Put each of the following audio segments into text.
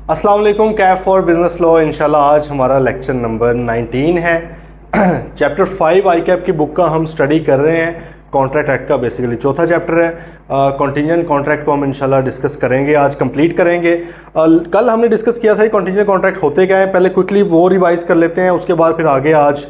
अस्सलाम वालेकुम। Kaif for business law इंशाल्लाह आज हमारा लेक्चर नंबर 19 है। चैप्टर 5 आई कैप की बुक का हम स्टडी कर रहे हैं। कॉन्ट्रैक्ट एक्ट का बेसिकली चौथा चैप्टर है। कॉन्टिजेंट कॉन्ट्रैक्ट को हम इंशाल्लाह डिस्कस करेंगे, आज कंप्लीट करेंगे। कल हमने डिस्कस किया था कॉन्टिजेंट कॉन्ट्रैक्ट होते क्या है, पहले क्विकली वो रिवाइज कर लेते हैं, उसके बाद फिर आगे आज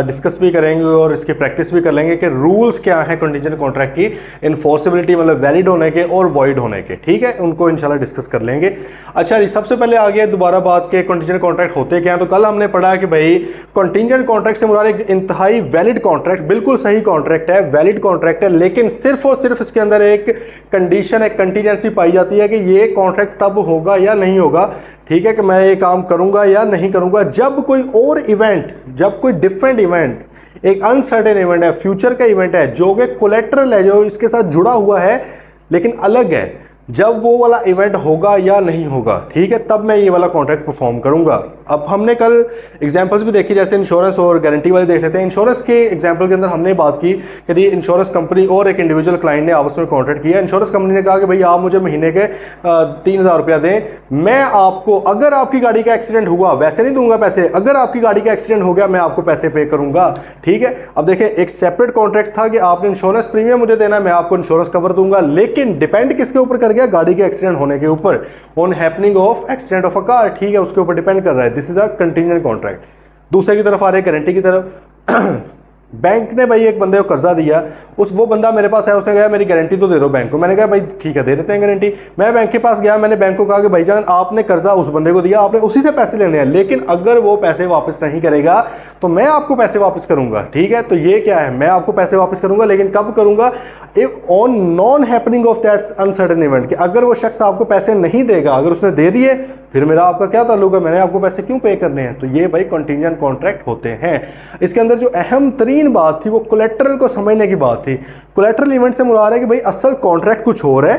डिस्कस भी करेंगे और इसकी प्रैक्टिस भी कर लेंगे कि रूल्स क्या हैं कंटीजेंट कॉन्ट्रैक्ट की इन्फोर्सिबिलिटी मतलब वैलिड होने के और वॉइड होने के। ठीक है, उनको इंशाल्लाह डिस्कस कर लेंगे। अच्छा जी, सबसे पहले आगे दोबारा बात के कंटीजेंट कॉन्ट्रैक्ट होते क्या हैं। तो कल हमने पढ़ा कि भाई कंटीजेंट कॉन्ट्रैक्ट से मुराद एक इंतहाई वैलिड कॉन्ट्रैक्ट, बिल्कुल सही कॉन्ट्रैक्ट है, वैलिड कॉन्ट्रैक्ट है, लेकिन सिर्फ और सिर्फ इसके अंदर एक कंडीशन, एक कंटीजेंसी पाई जाती है कि ये कॉन्ट्रैक्ट तब होगा या नहीं होगा। ठीक है, कि मैं ये काम करूंगा या नहीं करूंगा जब कोई और इवेंट, जब कोई डिफरेंट इवेंट, एक अनसर्टेन इवेंट है, फ्यूचर का इवेंट है, जो कि कोलेटरल है, जो इसके साथ जुड़ा हुआ है लेकिन अलग है, जब वो वाला इवेंट होगा या नहीं होगा, ठीक है, तब मैं ये वाला कॉन्ट्रैक्ट परफॉर्म करूंगा। अब हमने कल एग्जांपल्स भी देखी, जैसे इंश्योरेंस और गारंटी वाले देख लेते हैं। इंश्योरेंस के एग्जांपल के अंदर हमने बात की कि इंश्योरेंस कंपनी और एक इंडिविजुअल क्लाइंट ने आपस में कॉन्ट्रैक्ट किया। इंश्योरेंस कंपनी ने कहा कि भाई आप मुझे महीने के 3,000 रुपया दें, मैं आपको, अगर आपकी गाड़ी का एक्सीडेंट हुआ, वैसे नहीं दूंगा पैसे, अगर आपकी गाड़ी का एक्सीडेंट हो गया मैं आपको पैसे पे करूंगा। ठीक है, अब देखिए एक सेपरेट कॉन्ट्रैक्ट था कि आपने इंश्योरेंस प्रीमियम मुझे देना, मैं आपको इंश्योरेंस कवर दूंगा, लेकिन डिपेंड किसके ऊपर कर गया, गाड़ी के एक्सीडेंट होने के ऊपर, on happening of accident of a car. ठीक है, उसके ऊपर डिपेंड कर रहा है। This is a contingent contract. दूसरे की तरफ आ रहे हैं गारंटी की तरफ। बैंक ने भाई एक बंदे को कर्जा दिया, वो बंदा मेरे पास है, उसने कहा मेरी गारंटी तो दे दो बैंक को। मैंने कहा भाई ठीक है, दे देते हैं गारंटी। मैं बैंक के पास गया, मैंने बैंक को कहा कि भाईजान आपने कर्जा उस बंदे को दिया, आपने उसी से पैसे लेने हैं, लेकिन अगर वो पैसे वापस नहीं करेगा तो मैं आपको पैसे वापस करूंगा। ठीक है, तो ये क्या है, मैं आपको पैसे वापस करूंगा, लेकिन कब करूंगा, if on non happening of that uncertain event, कि अगर वो शख्स आपको पैसे नहीं देगा, अगर उसने दे दिए फिर मेरा आपका क्या ताल्लुक है, मैंने आपको पैसे क्यों पे करने हैं। तो ये भाई कंटीजेंट कॉन्ट्रैक्ट होते हैं। इसके अंदर जो अहम तरीन बात थी वो कोलेटरल को समझने की बात थी। कोलेटरल इवेंट से मुराद है कि भाई असल कॉन्ट्रैक्ट कुछ और है,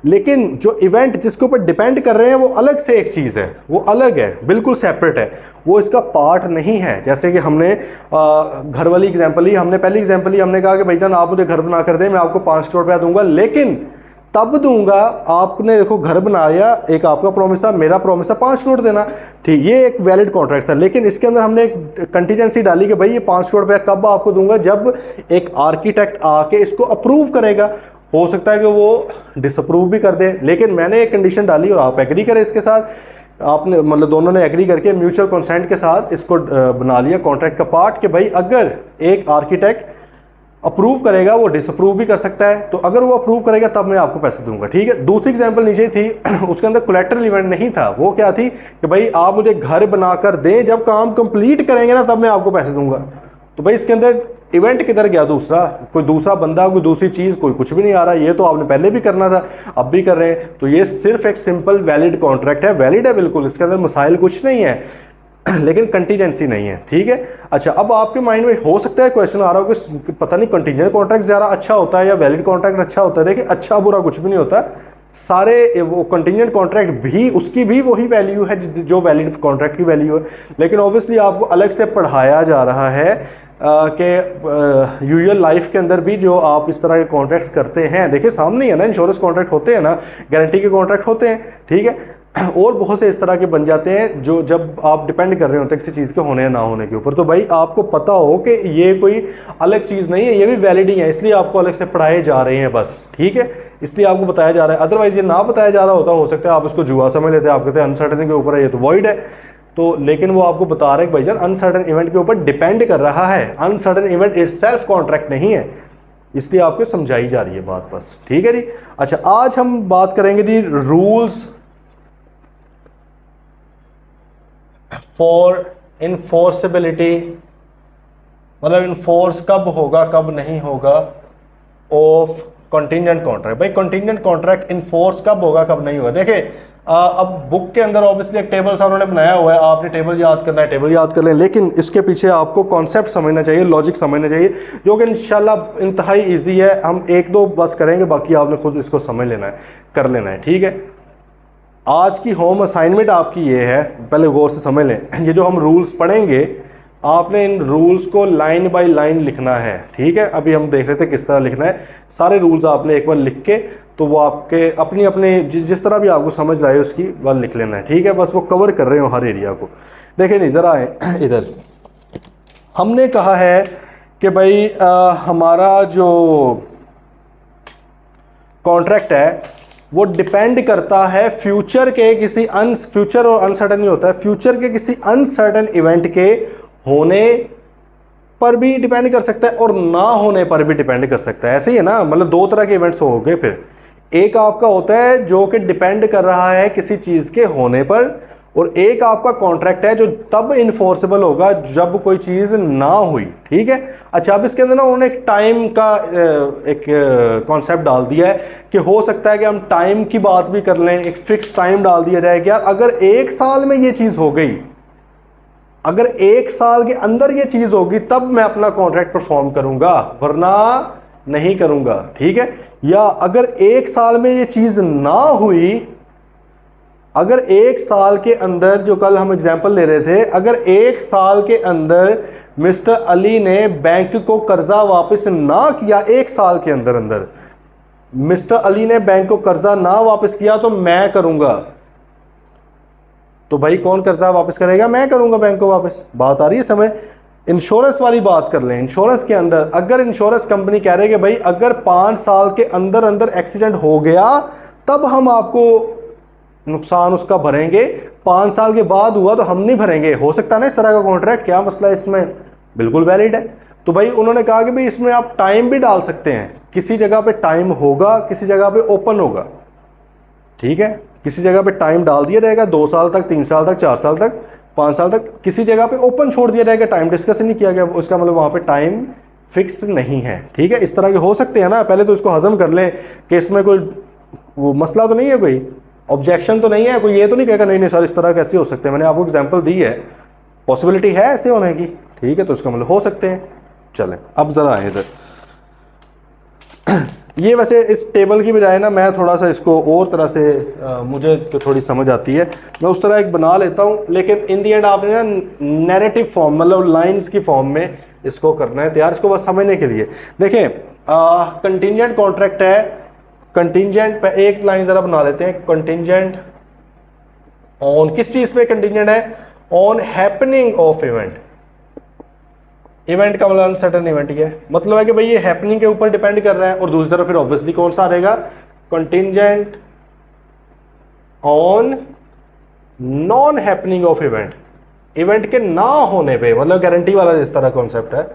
लेकिन जो इवेंट जिसके ऊपर डिपेंड कर रहे हैं वो अलग से एक चीज़ है, वो अलग है, बिल्कुल सेपरेट है, वो इसका पार्ट नहीं है। जैसे कि हमने घर वाली एग्जांपल ही, हमने पहली एग्जांपल ही हमने कहा कि भाईजान आप मुझे घर बना कर दें, मैं आपको 5 करोड़ रुपया दूंगा, लेकिन तब दूंगा, आपने देखो घर बनाया, एक आपका प्रॉमिस था, मेरा प्रॉमिस था 5 करोड़ देना। ठीक, ये एक वैलिड कॉन्ट्रैक्ट था, लेकिन इसके अंदर हमने एक कंटीजेंसी डाली कि भाई ये 5 करोड़ रुपया कब आपको दूंगा, जब एक आर्किटेक्ट आके इसको अप्रूव करेगा। हो सकता है कि वो डिसअप्रूव भी कर दे, लेकिन मैंने एक कंडीशन डाली और आप एग्री करें इसके साथ, आपने मतलब दोनों ने एग्री करके म्यूचुअल कंसेंट के साथ इसको बना लिया कॉन्ट्रैक्ट का पार्ट, कि भाई अगर एक आर्किटेक्ट अप्रूव करेगा, वो डिसअप्रूव भी कर सकता है, तो अगर वो अप्रूव करेगा तब मैं आपको पैसे दूंगा। ठीक है, दूसरी एग्जांपल नीचे थी, उसके अंदर कोलेटरल इवेंट नहीं था। वो क्या थी कि भाई आप मुझे घर बनाकर दें, जब काम कंप्लीट करेंगे ना तब मैं आपको पैसे दूंगा। तो भाई इसके अंदर इवेंट किधर गया दूसरा, कोई दूसरा बंदा, कोई दूसरी चीज़, कोई कुछ भी नहीं आ रहा। ये तो आपने पहले भी करना था, अब भी कर रहे हैं। तो ये सिर्फ एक सिंपल वैलिड कॉन्ट्रैक्ट है, वैलिड है बिल्कुल, इसके अंदर मसाइल कुछ नहीं है, लेकिन कंटीजेंसी नहीं है। ठीक है, अच्छा, अब आपके माइंड में हो सकता है क्वेश्चन आ रहा हो कि पता नहीं कंटीजेंट कॉन्ट्रैक्ट ज़्यादा अच्छा होता है या वैलिड कॉन्ट्रैक्ट अच्छा होता है। देखिए, अच्छा बुरा कुछ भी नहीं होता, सारे वो कंटीजेंट कॉन्ट्रैक्ट भी, उसकी भी वही वैल्यू है जो वैलिड कॉन्ट्रैक्ट की वैल्यू है, लेकिन ऑब्वियसली आपको अलग से पढ़ाया जा रहा है कि यूजुअल लाइफ के अंदर भी जो आप इस तरह के कॉन्ट्रैक्ट्स करते हैं, देखिए सामने ही है ना, इंश्योरेंस कॉन्ट्रैक्ट होते हैं ना, गारंटी के कॉन्ट्रैक्ट होते हैं। ठीक है, और बहुत से इस तरह के बन जाते हैं जो जब आप डिपेंड कर रहे होते हैं किसी चीज़ के होने या ना होने के ऊपर। तो भाई आपको पता हो कि ये कोई अलग चीज़ नहीं है, ये भी वैलिड ही है, इसलिए आपको अलग से पढ़ाए जा रहे हैं बस। ठीक है, इसलिए आपको बताया जा रहा है, अदरवाइज ये ना बताया जा रहा होता, हो सकता है आप इसको जुआ समझ लेते हैं, आप कहते हैं अनसर्टेन के ऊपर है, ये तो वॉइड है। तो लेकिन वो आपको बता रहे हैं कि भाईजान अनसर्टेन इवेंट के ऊपर डिपेंड कर रहा है, अनसर्टेन इवेंट इटसेल्फ कॉन्ट्रैक्ट नहीं है, इसलिए आपको समझाई जा रही है बात बस। ठीक है जी, अच्छा, आज हम बात करेंगे जी रूल्स फॉर इन्फोर्सिबिलिटी, मतलब इन्फोर्स कब होगा कब नहीं होगा ऑफ कंटीजेंट कॉन्ट्रैक्ट। भाई कंटीजेंट कॉन्ट्रैक्ट इन्फोर्स कब होगा कब नहीं होगा। देखिए अब बुक के अंदर ऑब्वियसली एक टेबल सा उन्होंने बनाया हुआ है, आपने टेबल याद करना है, टेबल याद कर लें, लेकिन इसके पीछे आपको कॉन्सेप्ट समझना चाहिए, लॉजिक समझना चाहिए, जो कि इंशाल्लाह इंतहाई ईजी है। हम एक दो बस करेंगे, बाकी आपने खुद इसको समझ लेना है, कर लेना है। ठीक है, आज की होम असाइनमेंट आपकी ये है, पहले गौर से समझ लें, ये जो हम रूल्स पढ़ेंगे आपने इन रूल्स को लाइन बाय लाइन लिखना है। ठीक है, अभी हम देख रहे थे किस तरह लिखना है, सारे रूल्स आपने एक बार लिख के तो वो आपके अपनी अपने जिस तरह भी आपको समझ लाए उसकी बात लिख लेना है, ठीक है। बस वो कवर कर रहे हो हर एरिया को। देखें इधर आए, इधर हमने कहा है कि भाई हमारा जो कॉन्ट्रैक्ट है वो डिपेंड करता है फ्यूचर के किसी फ्यूचर और अनसर्टन नहीं होता है, फ्यूचर के किसी अनसर्टन इवेंट के होने पर भी डिपेंड कर सकता है और ना होने पर भी डिपेंड कर सकता है। ऐसे ही है ना, मतलब दो तरह के इवेंट्स हो गए। फिर एक आपका होता है जो कि डिपेंड कर रहा है किसी चीज़ के होने पर, और एक आपका कॉन्ट्रैक्ट है जो तब इन्फोर्सेबल होगा जब कोई चीज़ ना हुई, ठीक है। अच्छा, अब इसके अंदर ना उन्होंने एक टाइम का एक कॉन्सेप्ट डाल दिया है कि हो सकता है कि हम टाइम की बात भी कर लें, एक फिक्स टाइम डाल दिया जाए कि यार अगर 1 साल में ये चीज़ हो गई, अगर 1 साल के अंदर ये चीज़ होगी तब मैं अपना कॉन्ट्रैक्ट परफॉर्म करूंगा, वरना नहीं करूंगा, ठीक है। या अगर 1 साल में ये चीज़ ना हुई, अगर 1 साल के अंदर, जो कल हम एग्जाम्पल ले रहे थे, अगर 1 साल के अंदर मिस्टर अली ने बैंक को कर्जा वापस ना किया, 1 साल के अंदर अंदर मिस्टर अली ने बैंक को कर्जा ना वापस किया तो मैं करूंगा। तो भाई कौन कर्जा वापस करेगा? मैं करूंगा बैंक को वापस। बात आ रही है समझ? इंश्योरेंस वाली बात कर लें। इंश्योरेंस के अंदर अगर इंश्योरेंस कंपनी कह रही है कि भाई अगर 5 साल के अंदर अंदर एक्सीडेंट हो गया तब हम आपको नुकसान उसका भरेंगे, 5 साल के बाद हुआ तो हम नहीं भरेंगे, हो सकता है ना इस तरह का कॉन्ट्रैक्ट? क्या मसला है इसमें? बिल्कुल वैलिड है। तो भाई उन्होंने कहा कि भाई इसमें आप टाइम भी डाल सकते हैं, किसी जगह पे टाइम होगा, किसी जगह पे ओपन होगा, ठीक है। किसी जगह पे टाइम डाल दिया जाएगा 2 साल तक, 3 साल तक, 4 साल तक, 5 साल तक, किसी जगह पे ओपन छोड़ दिया जाएगा, टाइम डिस्कस नहीं किया गया, उसका मतलब वहां पे टाइम फिक्स नहीं है, ठीक है। इस तरह के हो सकते हैं ना, पहले तो इसको हजम कर लें कि इसमें कोई वो मसला तो नहीं है, कोई ऑब्जेक्शन तो नहीं है, कोई ये तो नहीं कहेगा नहीं नहीं सर इस तरह कैसे हो सकते हैं। मैंने आपको एग्जांपल दी है, पॉसिबिलिटी है ऐसे होने की, ठीक है, तो इसका मतलब हो सकते हैं। चलें अब ज़रा आए इधर। ये वैसे इस टेबल की बजाय ना मैं थोड़ा सा इसको और तरह से मुझे तो थोड़ी समझ आती है, मैं उस तरह एक बना लेता हूँ, लेकिन इन दी एंड आपने ना नैरेटिव फॉर्म, मतलब लाइंस की फॉर्म में इसको करना है तैयार, इसको बस समझने के लिए। देखें कंटिंजेंट कॉन्ट्रैक्ट है, कंटिंजेंट पे एक लाइन ज़रा बना लेते हैं। कंटिंजेंट ऑन किस चीज़ पे कंटिंजेंट है? On happening of event. Event का मतलब अनसर्टन इवेंट ही है, मतलब है कि भाई ये हैपनिंग के ऊपर डिपेंड कर रहा है। और दूसरी तरफ फिर ऑब्वियसली कौन सा रहेगा? Contingent on non happening of event, event के ना होने पे, मतलब गारंटी वाला जिस तरह कॉन्सेप्ट है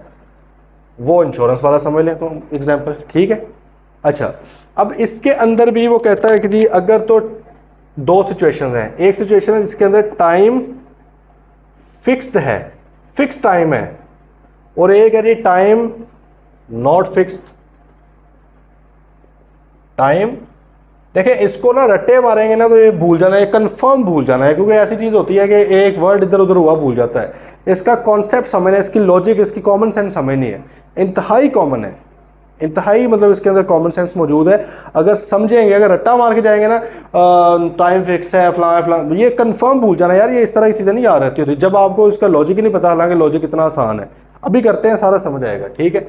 वो इंश्योरेंस वाला समझ लें तो एग्जाम्पल, ठीक है। अच्छा, अब इसके अंदर भी वो कहता है कि जी अगर तो 2 सिचुएशन हैं, एक सिचुएशन है जिसके अंदर टाइम फिक्स्ड है, फिक्स टाइम है, और एक है जी टाइम नॉट फिक्स्ड टाइम। देखें इसको ना रट्टे मारेंगे ना तो ये भूल जाना है, कंफर्म भूल जाना है, क्योंकि ऐसी चीज़ होती है कि एक वर्ड इधर उधर हुआ भूल जाता है। इसका कॉन्सेप्ट समझना, इसकी लॉजिक, इसकी कॉमन सेंस समझनी है, इंतहाई कॉमन है, इंतहाई मतलब इसके अंदर कॉमन सेंस मौजूद है। अगर समझेंगे, अगर रट्टा मार के जाएंगे ना टाइम फिक्स है फलां फलां, ये कंफर्म भूल जाना यार, ये इस तरह की चीज़ें नहीं याद रहती होती जब आपको इसका लॉजिक ही नहीं पता। हालांकि लॉजिक इतना आसान है, अभी करते हैं सारा समझ आएगा, ठीक है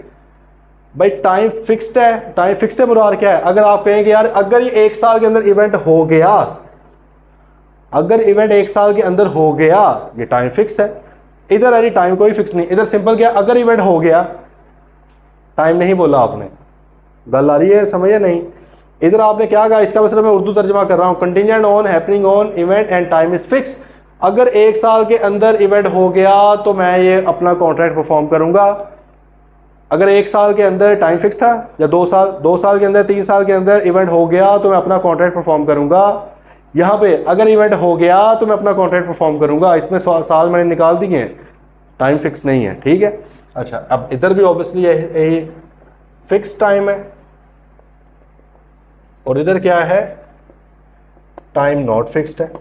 भाई। टाइम फिक्स्ड है, टाइम फिक्स से मुराद क्या है? अगर आप कहेंगे यार अगर ये 1 साल के अंदर इवेंट हो गया, अगर इवेंट 1 साल के अंदर हो गया, ये टाइम फिक्स है। इधर है टाइम कोई फिक्स नहीं, इधर सिंपल क्या, अगर इवेंट हो गया, टाइम नहीं बोला आपने, गल आ रही है समझ या नहीं? इधर आपने क्या कहा, इसका मतलब मैं उर्दू तर्जमा कर रहा हूं, contingent on happening on event and time is fix. अगर 1 साल के अंदर इवेंट हो गया तो मैं ये अपना कॉन्ट्रैक्ट परफॉर्म करूंगा। अगर 1 साल के अंदर टाइम फिक्स था, या 2 साल, 2 साल के अंदर, 3 साल के अंदर इवेंट हो गया तो मैं अपना कॉन्ट्रैक्ट परफॉर्म करूंगा। यहाँ पे अगर इवेंट हो गया तो मैं अपना कॉन्ट्रैक्ट परफॉर्म करूंगा, इसमें साल मैंने निकाल दिए, टाइम फिक्स नहीं है, ठीक है। अच्छा, अब इधर भी ऑब्वियसली यही फिक्स टाइम है, और इधर क्या है? टाइम नॉट फिक्स्ड है।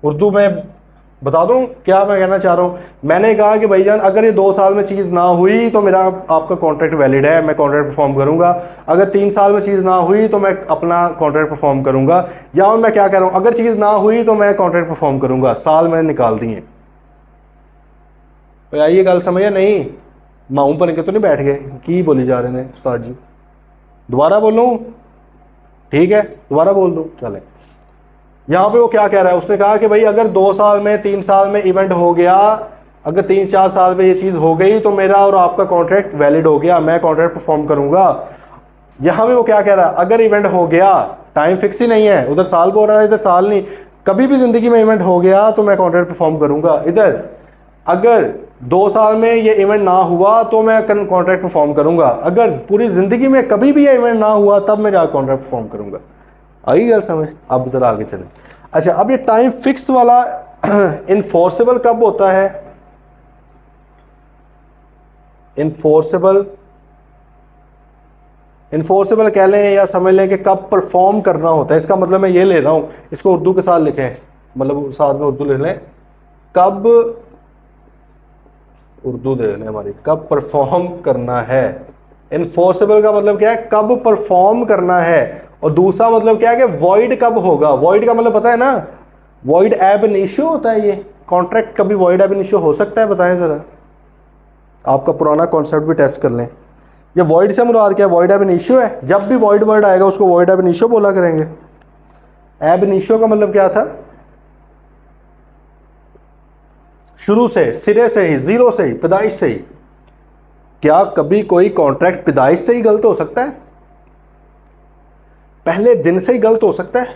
उर्दू में बता दूं क्या मैं कहना चाह रहा हूं? मैंने कहा कि भाईजान अगर ये 2 साल में चीज़ ना हुई तो मेरा आपका कॉन्ट्रैक्ट वैलिड है, मैं कॉन्ट्रैक्ट परफॉर्म करूंगा। अगर 3 साल में चीज़ ना हुई तो मैं अपना कॉन्ट्रैक्ट परफॉर्म करूंगा। या मैं क्या कह रहा हूं, अगर चीज़ ना हुई तो मैं कॉन्ट्रैक्ट परफॉर्म करूंगा, साल मैंने निकाल दिए। तो आइए गल समझ नहीं, माऊं पर के तो नहीं बैठ गए, की बोली जा रहे हैं उस्ताद जी? दोबारा बोलूँ? ठीक है, दोबारा बोल दूँ? चले, यहाँ पे वो क्या कह रहा है, उसने कहा कि भाई अगर 2 साल में 3 साल में इवेंट हो गया, अगर 3-4 साल में ये चीज़ हो गई तो मेरा और आपका कॉन्ट्रैक्ट वैलिड हो गया, मैं कॉन्ट्रैक्ट परफॉर्म करूंगा। यहाँ पे वो क्या कह रहा है, अगर इवेंट हो गया, टाइम फिक्स ही नहीं है, उधर साल बोल रहा है इधर साल नहीं, कभी भी ज़िंदगी में इवेंट हो गया तो मैं कॉन्ट्रैक्ट परफॉर्म करूंगा। इधर अगर 2 साल में ये इवेंट ना हुआ तो मैं कॉन्ट्रैक्ट परफॉर्म करूंगा, अगर पूरी ज़िंदगी में कभी भी ये इवेंट ना हुआ तब मैं जाकर कॉन्ट्रैक्ट परफॉर्म करूंगा। आई गल समझ? अब ज़रा आगे चलें। अच्छा, अब ये टाइम फिक्स वाला इन्फोर्सेबल कब होता है? इन्फोर्सेबल कह लें या समझ लें कि कब परफॉर्म करना होता है। इसका मतलब मैं ये ले रहा हूँ, इसको उर्दू के साथ लिखें, मतलब साथ में उर्दू ले लें, कब उर्दू दे लें हमारी, कब परफॉर्म करना है। इन्फोर्सेबल का मतलब क्या है, कब परफॉर्म करना है। और दूसरा मतलब क्या है कि वॉइड कब होगा। वॉइड का मतलब पता है ना, वॉइड एब इनिशियो होता है। ये कॉन्ट्रैक्ट कभी वॉइड एब इनिशियो हो सकता है? बताएं ज़रा, आपका पुराना कॉन्सेप्ट भी टेस्ट कर लें। ये वॉइड से मुराद क्या है? वॉइड एब इनिशियो है। जब भी वॉइड वर्ड आएगा उसको वॉइड एब इनिशियो बोला करेंगे। एब इनिशियो का मतलब क्या था? शुरू से, सिरे से ही, जीरो से ही, पैदाइश से ही। क्या कभी कोई कॉन्ट्रैक्ट पैदाइश से ही गलत हो सकता है? पहले दिन से ही गलत हो सकता है?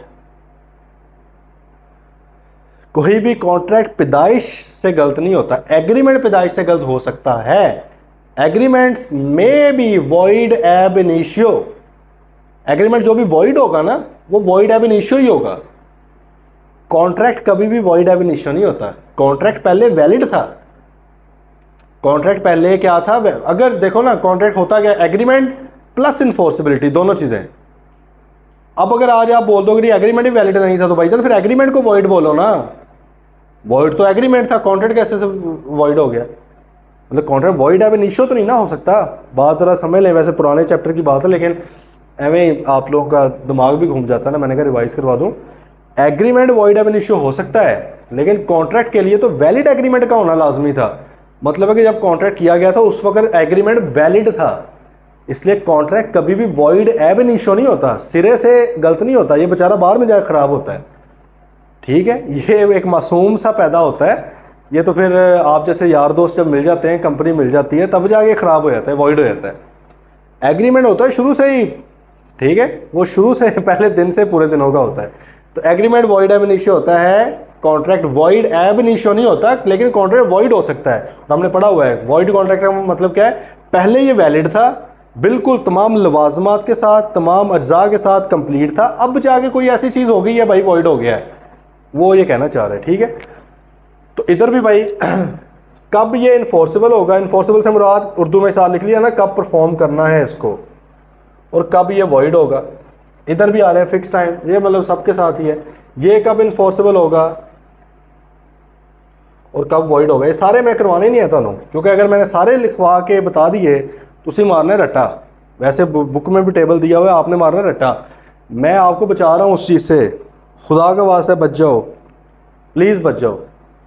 कोई भी कॉन्ट्रैक्ट पैदाइश से गलत नहीं होता। एग्रीमेंट पैदाइश से गलत हो सकता है। एग्रीमेंट्स में बी वॉइड एब इनिशियो। एग्रीमेंट जो भी वॉइड होगा ना, वो वॉइड एब इनिशियो ही होगा। कॉन्ट्रैक्ट कभी भी वॉइड एब इनिशियो नहीं होता। कॉन्ट्रैक्ट पहले वैलिड था। कॉन्ट्रैक्ट पहले क्या था? अगर देखो ना, कॉन्ट्रैक्ट होता क्या, एग्रीमेंट प्लस इन्फोर्सिबिलिटी, दोनों चीजें। अब अगर आज आप बोल दो कि एग्रीमेंट ही वैलिड नहीं था तो भाई फिर एग्रीमेंट को वॉइड बोलो ना। वॉइड तो एग्रीमेंट था, कॉन्ट्रैक्ट कैसे से वॉइड हो गया? मतलब कॉन्ट्रैक्ट वॉइड एब इनिशियो तो नहीं ना हो सकता। बात जरा समझ लें, वैसे पुराने चैप्टर की बात है लेकिन एवं आप लोगों का दिमाग भी घूम जाता है ना, मैंने कहा रिवाइज करवा दूं। एग्रीमेंट वॉइड एब इनिशियो हो सकता है, लेकिन कॉन्ट्रैक्ट के लिए तो वैलिड एग्रीमेंट का होना लाजमी था। मतलब है कि जब कॉन्ट्रैक्ट किया गया था उस वक्त एग्रीमेंट वैलिड था, इसलिए कॉन्ट्रैक्ट कभी भी वॉइड एब इनिशियो नहीं होता, सिरे से गलत नहीं होता। ये बेचारा बाहर में जाकर ख़राब होता है। ठीक है, ये एक मासूम सा पैदा होता है। ये तो फिर आप जैसे यार दोस्त जब मिल जाते हैं, कंपनी मिल जाती है, तब जाके ख़राब हो जाता है, वॉइड हो जाता है। एग्रीमेंट होता है शुरू से ही, ठीक है, वो शुरू से पहले दिन से पूरे दिनों का होता है। तो एग्रीमेंट वॉइड एब इनिशियो होता है, कॉन्ट्रैक्ट वॉइड एब इनिशियो नहीं होता, लेकिन कॉन्ट्रैक्ट वॉइड हो सकता है। हमने पढ़ा हुआ है वॉइड कॉन्ट्रैक्ट का मतलब क्या है, पहले ये वैलिड था, बिल्कुल तमाम लवाजमात के साथ, तमाम अज्जा के साथ कंप्लीट था, अब जाके कोई ऐसी चीज़ हो गई है भाई वॉइड हो गया है, वो ये कहना चाह रहे हैं। ठीक है, तो इधर भी भाई कब ये इन्फोर्सेबल होगा, इन्फोर्सेबल से मुराद उर्दू में साथ लिख लिया ना, कब परफॉर्म करना है इसको, और कब ये वॉइड होगा। इधर भी आ रहे हैं फिक्स टाइम, ये मतलब सबके साथ ही है। ये कब इन्फोर्सेबल होगा और कब वॉइड होगा, ये सारे मैं करवाने नहीं है ਤੁਹਾਨੂੰ, क्योंकि अगर मैंने सारे लिखवा के बता दिए तो उसी मारना है रट्टा। वैसे बुक में भी टेबल दिया हुआ है, आपने मारना है रट्टा। मैं आपको बचा रहा हूँ उस चीज़ से, खुदा का वास्ते बच जाओ, प्लीज़ बच जाओ।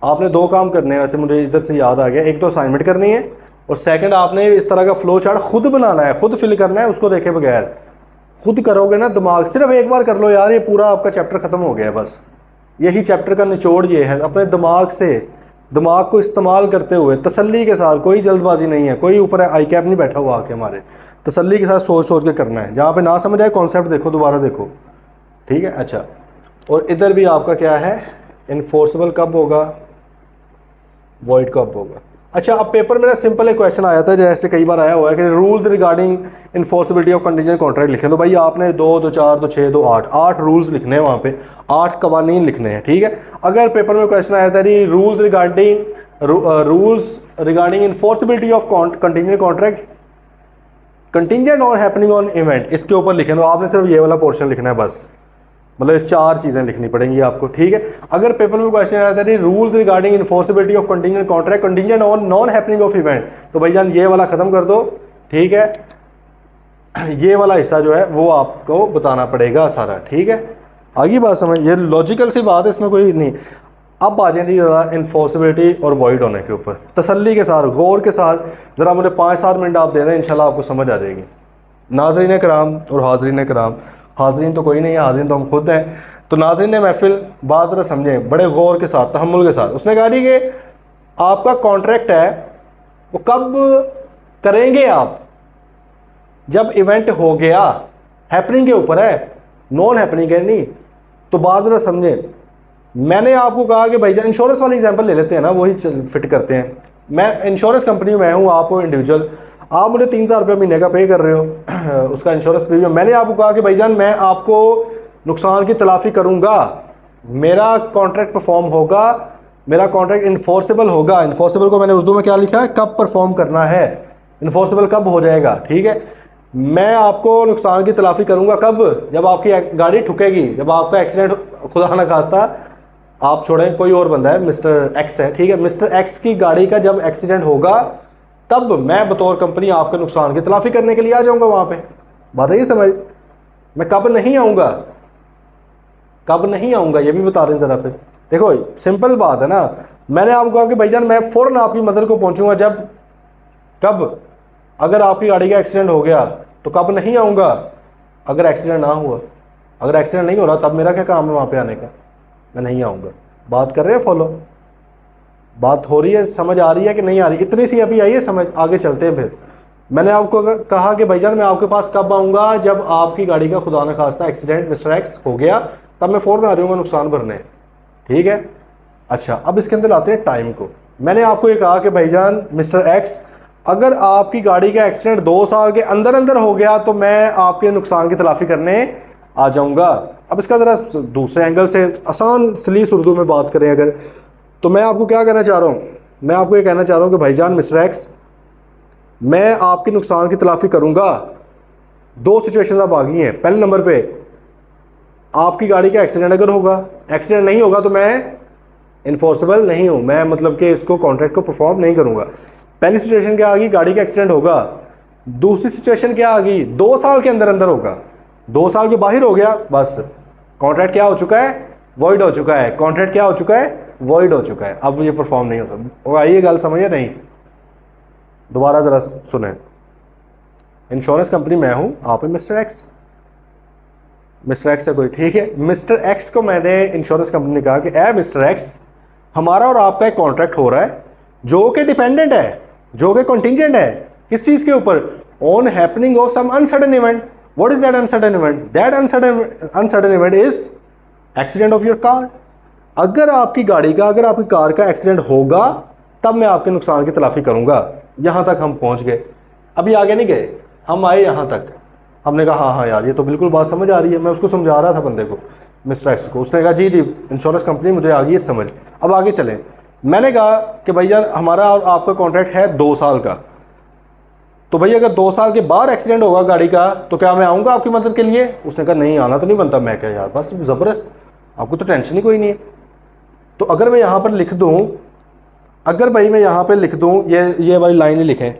आपने 2 काम करने हैं, वैसे मुझे इधर से याद आ गया, एक तो असाइनमेंट करनी है और सेकंड आपने इस तरह का फ्लो चार्ट खुद बनाना है, खुद फिल करना है, उसको देखे बगैर। खुद करोगे ना, दिमाग सिर्फ एक बार कर लो यार, ये पूरा आपका चैप्टर ख़त्म हो गया है। बस यही चैप्टर का निचोड़ ये है, अपने दिमाग से, दिमाग को इस्तेमाल करते हुए तसल्ली के साथ, कोई जल्दबाजी नहीं है, कोई ऊपर आई कैप नहीं बैठा हुआ आके, हमारे तसल्ली के साथ सोच सोच के करना है। जहाँ पे ना समझ आए कॉन्सेप्ट देखो, दोबारा देखो। ठीक है, अच्छा, और इधर भी आपका क्या है, इन्फोर्सेबल कब होगा, वॉइड कब होगा। अच्छा, अब पेपर में ना सिंपल एक क्वेश्चन आया था, जैसे कई बार आया हुआ है कि rules regarding enforceability of contingent contract लिखे। तो भाई आपने 2, 2, 4, 2, 6, 2, 8 रूल्स लिखने हैं, वहाँ पे 8 कवानीन लिखने हैं। ठीक है, अगर पेपर में क्वेश्चन आया था rules regarding enforceability of contingent contract, contingent on happening on event, इसके ऊपर लिखे, तो आपने सिर्फ ये वाला पोर्शन लिखना है बस, मतलब 4 चीज़ें लिखनी पड़ेंगी आपको। ठीक है, अगर पेपर में क्वेश्चन आता है rules regarding enforceability of contingent contract, contingent on non happening of event, तो भाईजान ये वाला ख़त्म कर दो। ठीक है, ये वाला हिस्सा जो है वो आपको बताना पड़ेगा सारा। ठीक है, आगे बात समझ, ये लॉजिकल सी बात है, इसमें कोई नहीं। अब आ जाएंगी ज़रा इन्फोर्सिबिलिटी और वॉइड होने के ऊपर, तसल्ली के साथ, गौर के साथ, ज़रा मुझे 5-7 मिनट आप दे दें, इंशाल्लाह आपको समझ आ जाएगी। नाज़रीन कराम और हाज़रीन कराम, हाज़रीन तो कोई नहीं है, हाज़रीन तो हम खुद हैं। तो नाज़रीन महफिल बात ज़रा समझें बड़े गौर के साथ, तहम्मुल के साथ। उसने कहा कि आपका कॉन्ट्रैक्ट है वो कब करेंगे आप, जब इवेंट हो गया, हैपनिंग के ऊपर है, नॉन हैपनिंग है नहीं। तो बात ज़रा समझें, मैंने आपको कहा कि भाईजान इंश्योरेंस वाली एग्जांपल ले लेते हैं ना, वही फिट करते हैं। मैं इंश्योरेंस कंपनी में हूँ, आप हो इंडिविजुअल, आप मुझे 3,000 रुपये महीने का पे कर रहे हो उसका इंश्योरेंस प्रीमियम। मैंने आपको कहा कि भाईजान मैं आपको नुकसान की तलाफ़ी करूँगा, मेरा कॉन्ट्रैक्ट परफॉर्म होगा, मेरा कॉन्ट्रैक्ट इन्फोर्सेबल होगा। इन्फोर्सेबल को मैंने उर्दू में क्या लिखा है, कब परफॉर्म करना है, इन्फोर्सेबल कब हो जाएगा, ठीक है। मैं आपको नुकसान की तलाफ़ी करूँगा कब, जब आपकी गाड़ी ठुकेगी, जब आपका एक्सीडेंट, खुदा न खास्ता आप छोड़ें कोई और बंदा है, मिस्टर एक्स है, ठीक है, मिस्टर एक्स की गाड़ी का जब एक्सीडेंट होगा तब मैं बतौर कंपनी आपके नुकसान की तलाफ़ी करने के लिए आ जाऊँगा वहाँ पे। बात है ये समझ। मैं कब नहीं आऊँगा, कब नहीं आऊँगा ये भी बता रहे हैं ज़रा। फिर देखो सिंपल बात है ना, मैंने आपको कहा कि भाईजान मैं फ़ौरन आपकी मदद को पहुँचूँगा जब, कब, अगर आपकी गाड़ी का एक्सीडेंट हो गया। तो कब नहीं आऊँगा, अगर एक्सीडेंट ना हुआ। अगर एक्सीडेंट नहीं हो रहा तब मेरा क्या काम है वहाँ पे आने का, मैं नहीं आऊँगा। बात कर रहे हैं फॉलो, बात हो रही है, समझ आ रही है कि नहीं आ रही, इतनी सी अभी आई है समझ, आगे चलते हैं। फिर मैंने आपको कहा कि भाईजान मैं आपके पास कब आऊँगा, जब आपकी गाड़ी का खुदा न खास्ता एक्सीडेंट मिस्टर एक्स हो गया, तब मैं फ़ौरन आ जाऊँगा नुकसान भरने, ठीक है। अच्छा, अब इसके अंदर आते हैं टाइम को। मैंने आपको ये कहा कि भाईजान मिस्टर एक्स, अगर आपकी गाड़ी का एक्सीडेंट 2 साल के अंदर अंदर हो गया तो मैं आपके नुकसान की तलाफ़ी करने आ जाऊँगा। अब इसका ज़रा दूसरे एंगल से आसान सलीस उर्दू में बात करें अगर, तो मैं आपको क्या कहना चाह रहा हूँ, मैं आपको ये कहना चाह रहा हूँ कि भाईजान मिस्टर एक्स, मैं आपके नुकसान की तलाफ़ी करूँगा। 2 सिचुएशन अब आ गई हैं। पहले नंबर पे आपकी गाड़ी का एक्सीडेंट अगर होगा, एक्सीडेंट नहीं होगा तो मैं इन्फोर्सेबल नहीं हूँ, मैं मतलब कि इसको कॉन्ट्रैक्ट को परफॉर्म नहीं करूँगा। पहली सिचुएशन क्या आ गई, गाड़ी का एक्सीडेंट होगा। दूसरी सिचुएशन क्या आ गई, 2 साल के अंदर अंदर होगा। 2 साल के बाहर हो गया, बस कॉन्ट्रैक्ट क्या हो चुका है, वॉइड हो चुका है। कॉन्ट्रैक्ट क्या हो चुका है, वॉइड हो चुका है। अब ये परफॉर्म नहीं हो सकता। आइए गल समझिए नहीं, दोबारा ज़रा सुने। इंश्योरेंस कंपनी मैं हूँ, आप है मिस्टर एक्स, मिस्टर एक्स है कोई, ठीक है। मिस्टर एक्स को मैंने इंश्योरेंस कंपनी ने कहा कि ए मिस्टर एक्स, हमारा और आपका एक कॉन्ट्रैक्ट हो रहा है जो कि डिपेंडेंट है, जो कि कंटिंजेंट है, किस चीज़ के ऊपर, on happening of some uncertain event. What is that uncertain event, that uncertain event is accident of your car. अगर आपकी गाड़ी का, अगर आपकी कार का एक्सीडेंट होगा तब मैं आपके नुकसान की तलाफ़ी करूँगा। यहाँ तक हम पहुँच गए, अभी आगे नहीं गए, हम आए यहाँ तक। हमने कहा हाँ हाँ यार ये तो बिल्कुल बात समझ आ रही है। मैं उसको समझा रहा था बंदे को, मिस्टर एक्स को। उसने कहा जी जी इंश्योरेंस कंपनी मुझे आ गई है समझ, अब आगे चलें। मैंने कहा कि भैया हमारा और आपका कॉन्ट्रैक्ट है 2 साल का, तो भैया अगर 2 साल के बाद एक्सीडेंट होगा गाड़ी का तो क्या मैं आऊँगा आपकी मदद के लिए। उसने कहा नहीं आना तो नहीं बनता। मैं क्या यार बस ज़बरदस्त, आपको तो टेंशन ही कोई नहीं है। तो अगर मैं यहाँ पर लिख दूँ, अगर भाई मैं यहाँ पर लिख दूँ, ये वाली लाइन ही लिखें,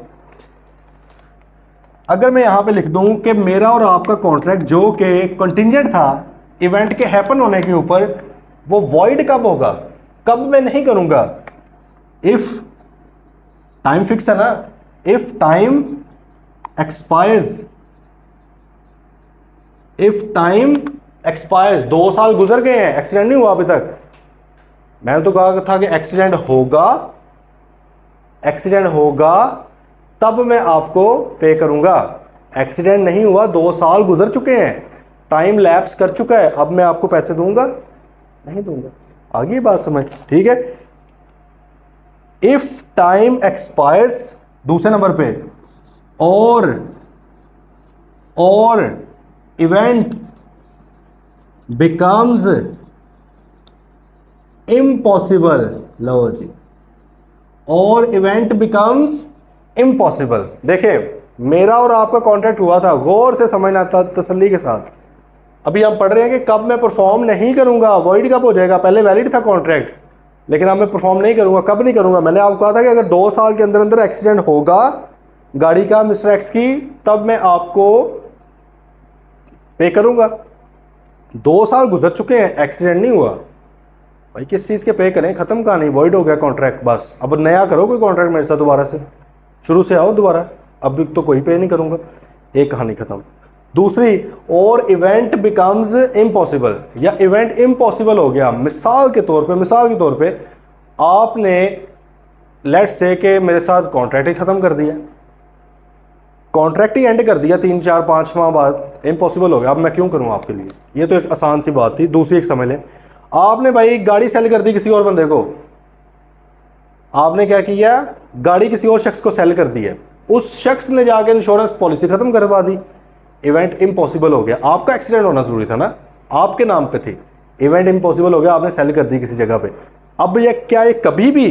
अगर मैं यहाँ पे लिख दूं कि मेरा और आपका कॉन्ट्रैक्ट जो कि कंटिंजेंट था इवेंट के हैपन होने के ऊपर, वो वॉइड कब होगा, कब मैं नहीं करूंगा। इफ टाइम फिक्स है ना, if time expires, if time expires, 2 साल गुजर गए हैं, एक्सीडेंट नहीं हुआ अभी तक। मैंने तो कहा था कि एक्सीडेंट होगा, एक्सीडेंट होगा तब मैं आपको पे करूंगा। एक्सीडेंट नहीं हुआ, 2 साल गुजर चुके हैं, टाइम लैप्स कर चुका है, अब मैं आपको पैसे दूंगा नहीं दूंगा। आगे बात समझ, ठीक है। इफ टाइम एक्सपायर्स, दूसरे नंबर पे, और इवेंट बिकम्स इम्पॉसिबल, लो जी, और इवेंट बिकम्स इम्पॉसिबल। देखिए मेरा और आपका कॉन्ट्रैक्ट हुआ था, गौर से समझना था, तसल्ली के साथ। अभी हम पढ़ रहे हैं कि कब मैं परफॉर्म नहीं करूंगा, वॉइड कब हो जाएगा। पहले वैलिड था कॉन्ट्रैक्ट, लेकिन अब मैं परफॉर्म नहीं करूंगा। कब नहीं करूंगा, मैंने आपको कहा था कि अगर 2 साल के अंदर अंदर एक्सीडेंट होगा गाड़ी का मिस्टर एक्स की, तब मैं आपको पे करूंगा। 2 साल गुजर चुके हैं, एक्सीडेंट नहीं हुआ, भाई किस चीज़ के पे करें, ख़त्म कहानी, वॉइड हो गया कॉन्ट्रैक्ट, बस अब नया करो कोई कॉन्ट्रैक्ट मेरे साथ, दोबारा से शुरू से आओ दोबारा। अब तो कोई पे नहीं करूँगा। एक कहानी खत्म। दूसरी, और इवेंट बिकम्स इम्पॉसिबल, या इवेंट इम्पॉसिबल हो गया। मिसाल के तौर पे आपने लेट्स से कि मेरे साथ कॉन्ट्रैक्ट ही ख़त्म कर दिया, कॉन्ट्रैक्ट ही एंड कर दिया 3-4-5 माह बाद, इम्पॉसिबल हो गया। अब मैं क्यों करूं आपके लिए? ये तो एक आसान सी बात थी। दूसरी एक समझ लें, आपने भाई गाड़ी सेल कर दी किसी और बंदे को, आपने क्या किया, गाड़ी किसी और शख्स को सेल कर दी है, उस शख्स ने जाकर इंश्योरेंस पॉलिसी खत्म करवा दी, इवेंट इम्पॉसिबल हो गया। आपका एक्सीडेंट होना जरूरी था ना, आपके नाम पे थी, इवेंट इम्पॉसिबल हो गया, आपने सेल कर दी किसी जगह पे। अब ये क्या, ये कभी भी,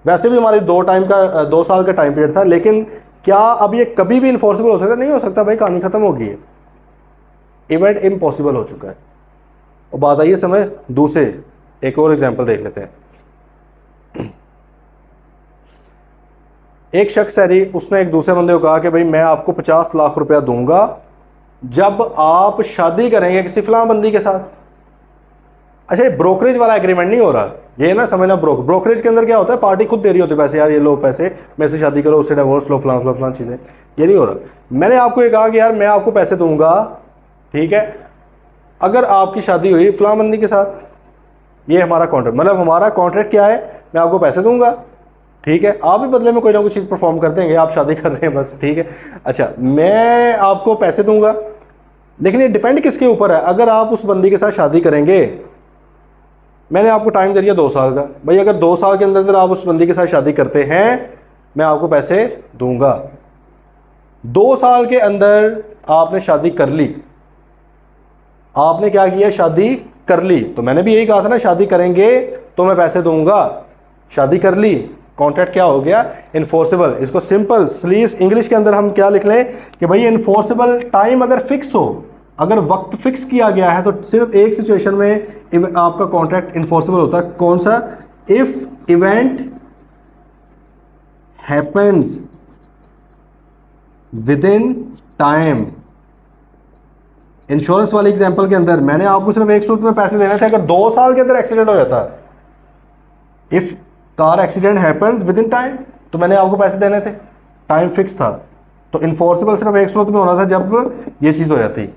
वैसे भी हमारे 2 साल का टाइम पीरियड था, लेकिन क्या अब ये कभी भी इन्फोर्सिबल हो सकता? नहीं हो सकता भाई, कहानी खत्म हो गई है, इवेंट इम्पॉसिबल हो चुका है। और बात आई है समझ। दूसरे एक और एग्जांपल देख लेते हैं। एक शख्स है जी, उसने एक दूसरे बंदे को कहा कि भाई मैं आपको 50 लाख रुपया दूंगा जब आप शादी करेंगे किसी फलां बंदी के साथ। अच्छा, ये ब्रोकरेज वाला एग्रीमेंट नहीं हो रहा, ये ना समझना। ब्रोकरेज के अंदर क्या होता है, पार्टी खुद दे रही होती है पैसे, यार ये लो पैसे, मेरे से शादी करो, उससे डिवोर्स लो, फलां चीज़ें, ये नहीं हो रहा। मैंने आपको ये कहा कि यार मैं आपको पैसे दूंगा, ठीक है, अगर आपकी शादी हुई फलां बंदी के साथ, ये हमारा कॉन्ट्रैक्ट, मतलब हमारा कॉन्ट्रैक्ट क्या है, मैं आपको पैसे दूंगा, ठीक है, आप भी बदले में कोई ना कोई चीज़ परफॉर्म कर देंगे, आप शादी कर रहे हैं बस, ठीक है। अच्छा, मैं आपको पैसे दूंगा, लेकिन ये डिपेंड किसके ऊपर है। अगर आप उस बंदी के साथ शादी करेंगे, मैंने आपको टाइम दे दिया 2 साल का, भाई अगर 2 साल के अंदर आप उस बंदी के साथ शादी करते हैं, मैं आपको पैसे दूंगा। 2 साल के अंदर आपने शादी कर ली, आपने क्या किया, शादी कर ली, तो मैंने भी यही कहा था ना, शादी करेंगे तो मैं पैसे दूंगा, शादी कर ली, कॉन्ट्रैक्ट क्या हो गया, इन्फोर्सेबल। इसको सिंपल स्लीज इंग्लिश के अंदर हम क्या लिख लें कि भाई इन्फोर्सेबल टाइम अगर फिक्स हो, अगर वक्त फिक्स किया गया है, तो सिर्फ एक सिचुएशन में आपका कॉन्ट्रैक्ट इन्फोर्सेबल होता है, कौन सा, if event happens with in time. Insurance वाले एग्जांपल के अंदर मैंने आपको सिर्फ 1 सूत्र में पैसे देने थे, अगर 2 साल के अंदर एक्सीडेंट हो जाता, if car accident happens with in time, तो मैंने आपको पैसे देने थे, टाइम फिक्स था, तो इन्फोर्सेबल सिर्फ 1 सूत्र में होना था जब ये चीज़ हो जाती।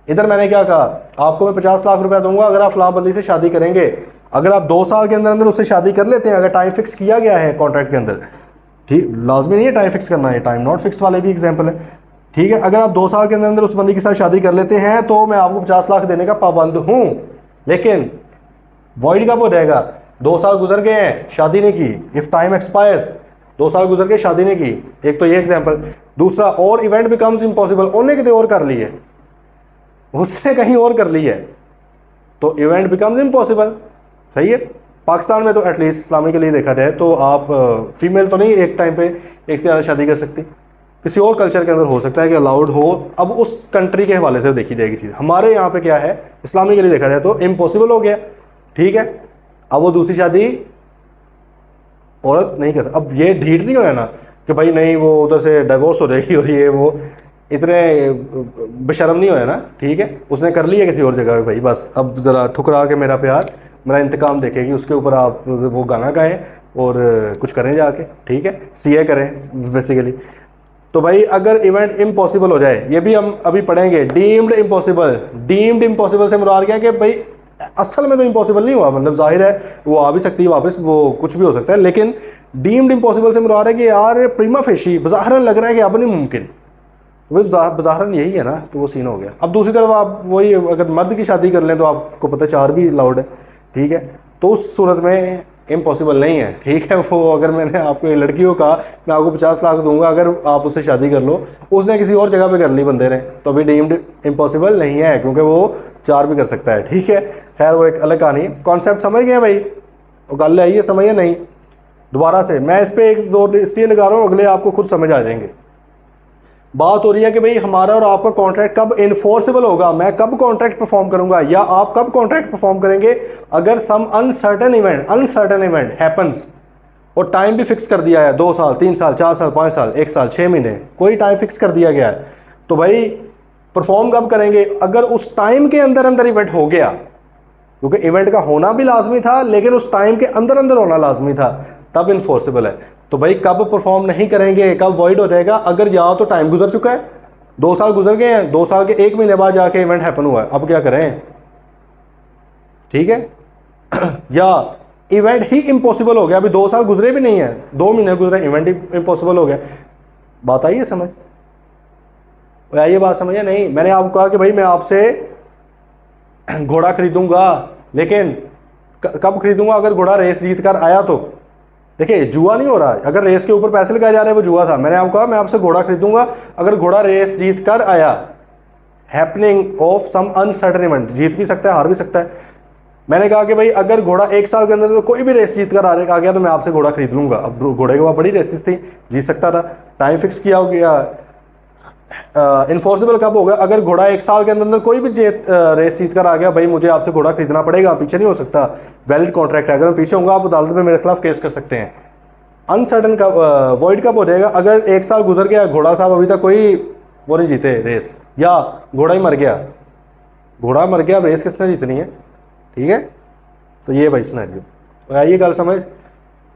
इधर मैंने क्या कहा, आपको मैं 50 लाख रुपया दूंगा अगर आप फलां बंदी से शादी करेंगे। अगर आप 2 साल के अंदर अंदर उससे शादी कर लेते हैं, अगर टाइम फिक्स किया गया है कॉन्ट्रैक्ट के अंदर, ठीक, लाजमी नहीं है टाइम फिक्स करना है, टाइम नॉट फिक्स वाले भी एग्जाम्पल है, ठीक है। अगर आप 2 साल के अंदर अंदर उस बंदी के साथ शादी कर लेते हैं, तो मैं आपको 50 लाख देने का पाबंद हूँ। लेकिन वॉइड कब हो जाएगा, 2 साल गुजर गए हैं, शादी नहीं की, इफ टाइम एक्सपायर्स, 2 साल गुजर गए, शादी नहीं की। एक तो ये एग्जाम्पल। दूसरा, और इवेंट बिकम्स इम्पॉसिबल, उन्होंने कितने और कर ली है, उसने कहीं और कर ली है, तो इवेंट बिकम्स इम्पॉसिबल। सही है। पाकिस्तान में तो एटलीस्ट इस्लामी के लिए देखा जाए तो आप फीमेल तो नहीं एक टाइम पे एक से ज़्यादा शादी कर सकती, किसी और कल्चर के अंदर हो सकता है कि अलाउड हो, अब उस कंट्री के हवाले से देखी जाएगी चीज़। हमारे यहाँ पे क्या है, इस्लामी के लिए देखा जाए तो इम्पॉसिबल हो गया, ठीक है। अब वो दूसरी शादी औरत नहीं कर सकती। अब ये ढीठ नहीं होया ना कि भाई नहीं वो उधर से डिवोर्स हो जाएगी और ये वो, इतने बेशर्म नहीं होया ना, ठीक है। उसने कर लिया किसी और जगह पे, भाई बस अब ज़रा ठुकरा के मेरा प्यार मेरा इंतकाम देखेगी, उसके ऊपर आप वो गाना गाएं और कुछ करें जाके, ठीक है, सीए करें बेसिकली। तो भाई अगर इवेंट इम्पॉसिबल हो जाए, ये भी हम अभी पढ़ेंगे, डीम्ड इम्पॉसिबल। डीम्ड इम्पॉसिबल से मुराद क्या है कि भाई असल में तो इम्पॉसिबल नहीं हुआ, मतलब जाहिर है वो आ भी सकती है वापस, वो कुछ भी हो सकता है, लेकिन डीम्ड इम्पॉसिबल से मुराद है कि यार प्रीमा फेशी बज़ाहिरन लग रहा है कि अब नहीं मुमकिन, भाई बज़ाहिरन यही है ना, तो वो सीन हो गया। अब दूसरी तरफ आप वही अगर मर्द की शादी कर लें तो आपको पता 4 भी अलाउड है, ठीक है, तो उस सूरत में इम्पॉसिबल नहीं है, ठीक है। वो अगर मैंने आपको लड़कियों का मैं आपको 50 लाख दूंगा अगर आप उससे शादी कर लो, उसने किसी और जगह पे कर ली बंदे ने, तो अभी डीम्ड इम्पॉसिबल नहीं है, क्योंकि वो 4 भी कर सकता है, ठीक है। खैर वो एक अलग कहानी है। कॉन्सेप्ट समझ गए भाई, वो गल आई है, समझ या नहीं। दोबारा से मैं इस पर एक जोर इसलिए लगा रहा हूँ, अगले आपको खुद समझ आ जाएंगे। बात हो रही है कि भाई हमारा और आपका कॉन्ट्रैक्ट कब इन्फोर्सेबल होगा, मैं कब कॉन्ट्रैक्ट परफॉर्म करूंगा या आप कब कॉन्ट्रैक्ट परफॉर्म करेंगे, अगर सम अनसर्टेन इवेंट हैपन्स और टाइम भी फिक्स कर दिया है, 2 साल 3 साल 4 साल 5 साल 1 साल 6 महीने, कोई टाइम फिक्स कर दिया गया है, तो भाई परफॉर्म कब करेंगे, अगर उस टाइम के अंदर अंदर इवेंट हो गया, क्योंकि इवेंट का होना भी लाजमी था लेकिन उस टाइम के अंदर अंदर होना लाजमी था, तब इन्फोर्सेबल है। तो भाई कब परफॉर्म नहीं करेंगे, कब वॉइड हो जाएगा, अगर या तो टाइम गुजर चुका है 2 साल गुजर गए हैं, 2 साल के 1 महीने बाद जाके इवेंट हैपन हुआ है, अब क्या करें? ठीक है या इवेंट ही इम्पॉसिबल हो गया, अभी 2 साल गुजरे भी नहीं है, 2 महीने गुजरे, इवेंट ही इम्पॉसिबल हो गया। बात आई है समझ? आई ये बात समझ है? नहीं, मैंने आपको कहा कि भाई मैं आपसे घोड़ा खरीदूंगा, लेकिन कब खरीदूंगा? अगर घोड़ा रेस जीत कर आया तो। देखिए जुआ नहीं हो रहा, अगर रेस के ऊपर पैसे लगाए जा रहे हैं वो जुआ था। मैंने आपको कहा मैं आपसे घोड़ा खरीदूंगा अगर घोड़ा रेस जीत कर आया। Happening of some uncertain event, जीत भी सकता है हार भी सकता है। मैंने कहा कि भाई अगर घोड़ा 1 साल के अंदर तो कोई भी रेस जीत कर आ गया तो मैं आपसे घोड़ा खरीद लूंगा। अब घोड़े के बाद बड़ी रेसेस थी, जीत सकता था, टाइम फिक्स किया हो गया। इन्फोर्सेबल कब होगा? अगर घोड़ा 1 साल के अंदर कोई भी रेस जीत कर आ गया, भाई मुझे आपसे घोड़ा खरीदना पड़ेगा, पीछे नहीं हो सकता, वैलिड कॉन्ट्रैक्ट है। अगर मैं पीछे होऊंगा आप अदालत में मेरे खिलाफ केस कर सकते हैं। अनसर्टन कब, वॉइड कब हो जाएगा? अगर 1 साल गुजर गया, घोड़ा साहब अभी तक कोई वो नहीं जीते रेस, या घोड़ा ही मर गया, घोड़ा मर गया, रेस किसने जीतनी है? ठीक है, तो ये भाई सिनेरियो। आइए गल समझ।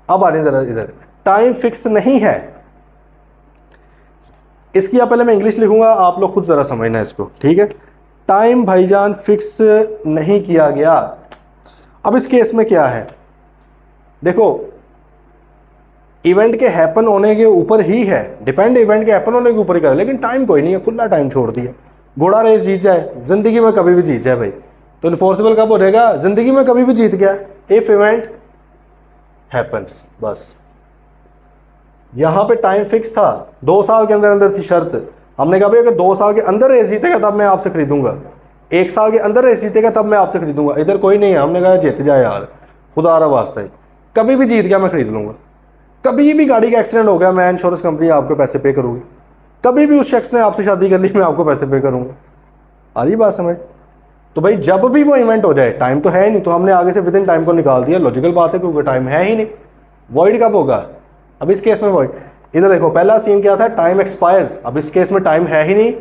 अब आ रही जरा इधर, टाइम फिक्स नहीं है। इसकी या पहले मैं इंग्लिश लिखूंगा, आप लोग खुद जरा समझना इसको, ठीक है? टाइम भाईजान फिक्स नहीं किया गया। अब इस केस में क्या है? देखो इवेंट के हैपन होने के ऊपर ही है, डिपेंड इवेंट के हैपन होने के ऊपर ही कर, लेकिन टाइम कोई नहीं है, खुला टाइम छोड़ दिया। घोड़ा रेस जीत जाए, जिंदगी में कभी भी जीत जाए भाई, तो इन्फोर्सेबल कब हो जाएगा? जिंदगी में कभी भी जीत गया, इफ इवेंट हैपन्स। बस यहां पे टाइम फिक्स था, 2 साल के अंदर अंदर थी शर्त। हमने कहा भाई अगर 2 साल के अंदर रेस जीतेगा तब मैं आपसे खरीदूंगा, 1 साल के अंदर रेस जीतेगा तब मैं आपसे खरीदूंगा। इधर कोई नहीं है, हमने कहा जीत जाए यार, खुदा रहा वास्ता है, कभी भी जीत गया मैं खरीद लूंगा। कभी भी गाड़ी का एक्सीडेंट हो गया, मैं इंश्योरेंस कंपनी आपको पैसे पे करूंगी। कभी भी उस शख्स ने आपसे शादी कर ली, मैं आपको पैसे पे करूंगा। आ रही बात समझ? तो भाई जब भी वो इवेंट हो जाए, टाइम तो है ही नहीं, तो हमने आगे से विद इन टाइम को निकाल दिया। लॉजिकल बात है क्योंकि टाइम है ही नहीं। वॉइड कब होगा? अब इस केस में वॉइड, इधर देखो पहला सीन क्या था? Time expires. अब इस केस में टाइम है ही नहीं,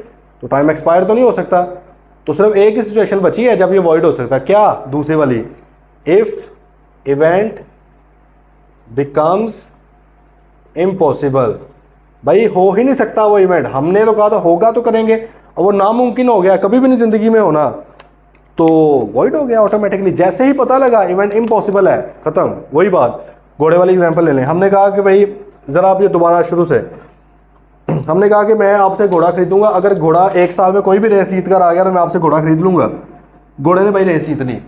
तो टाइम एक्सपायर तो नहीं हो सकता, तो सिर्फ एक ही सिचुएशन बची है जब ये वॉइड हो सकता है। क्या? दूसरी वाली, इफ इवेंट बिकम्स इम्पॉसिबल। भाई हो ही नहीं सकता वो इवेंट, हमने तो कहा था होगा तो करेंगे, और वो नामुमकिन हो गया, कभी भी नहीं जिंदगी में होना, तो वॉइड हो गया ऑटोमेटिकली। जैसे ही पता लगा इवेंट इम्पॉसिबल है, खत्म। वही बात, घोड़े वाली एग्जांपल ले लें। हमने कहा कि भाई जरा आप ये दोबारा शुरू से, हमने कहा कि मैं आपसे घोड़ा खरीदूंगा अगर घोड़ा 1 साल में कोई भी रेस जीत कर आ गया तो मैं आपसे घोड़ा खरीद लूंगा। घोड़े ने भाई रेस जीत ली,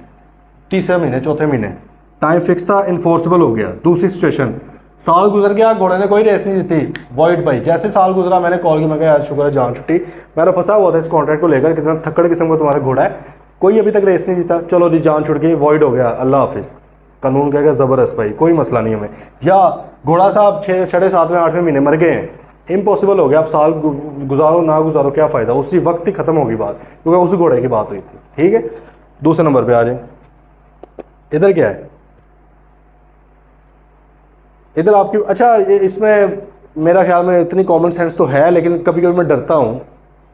3 महीने 4 महीने, टाइम फिक्स था, इन्फोर्सेबल हो गया। दूसरी सिचुएशन, साल गुजर गया, घोड़े ने कोई रेस नहीं जीती, वॉइड। भाई जैसे साल गुजरा मैंने कॉल की, मैं कहा यार शुक्र है जान छुट्टी, मैं तो फंसा हुआ था इस कॉन्ट्रैक्ट को लेकर, कितना थक्कड़ किस्म का तुम्हारा घोड़ा है, कोई अभी तक रेस नहीं जीता, चलो जी जान छुट गई, वॉइड हो गया, अल्लाह हाफिज़। कानून कहेगा ज़बरदस्त भाई, कोई मसला नहीं हमें। या घोड़ा साहब 6, 7वें 8वें महीने मर गए हैं, इम्पॉसिबल हो गया, अब साल गुजारो ना गुजारो क्या फ़ायदा, उसी वक्त ही ख़त्म होगी बात, क्योंकि उस घोड़े की बात हुई थी। ठीक है, दूसरे नंबर पे आ जाए। इधर क्या है? इधर आपकी, अच्छा इसमें मेरा ख्याल में इतनी कॉमन सेंस तो है, लेकिन कभी कभी मैं डरता हूँ,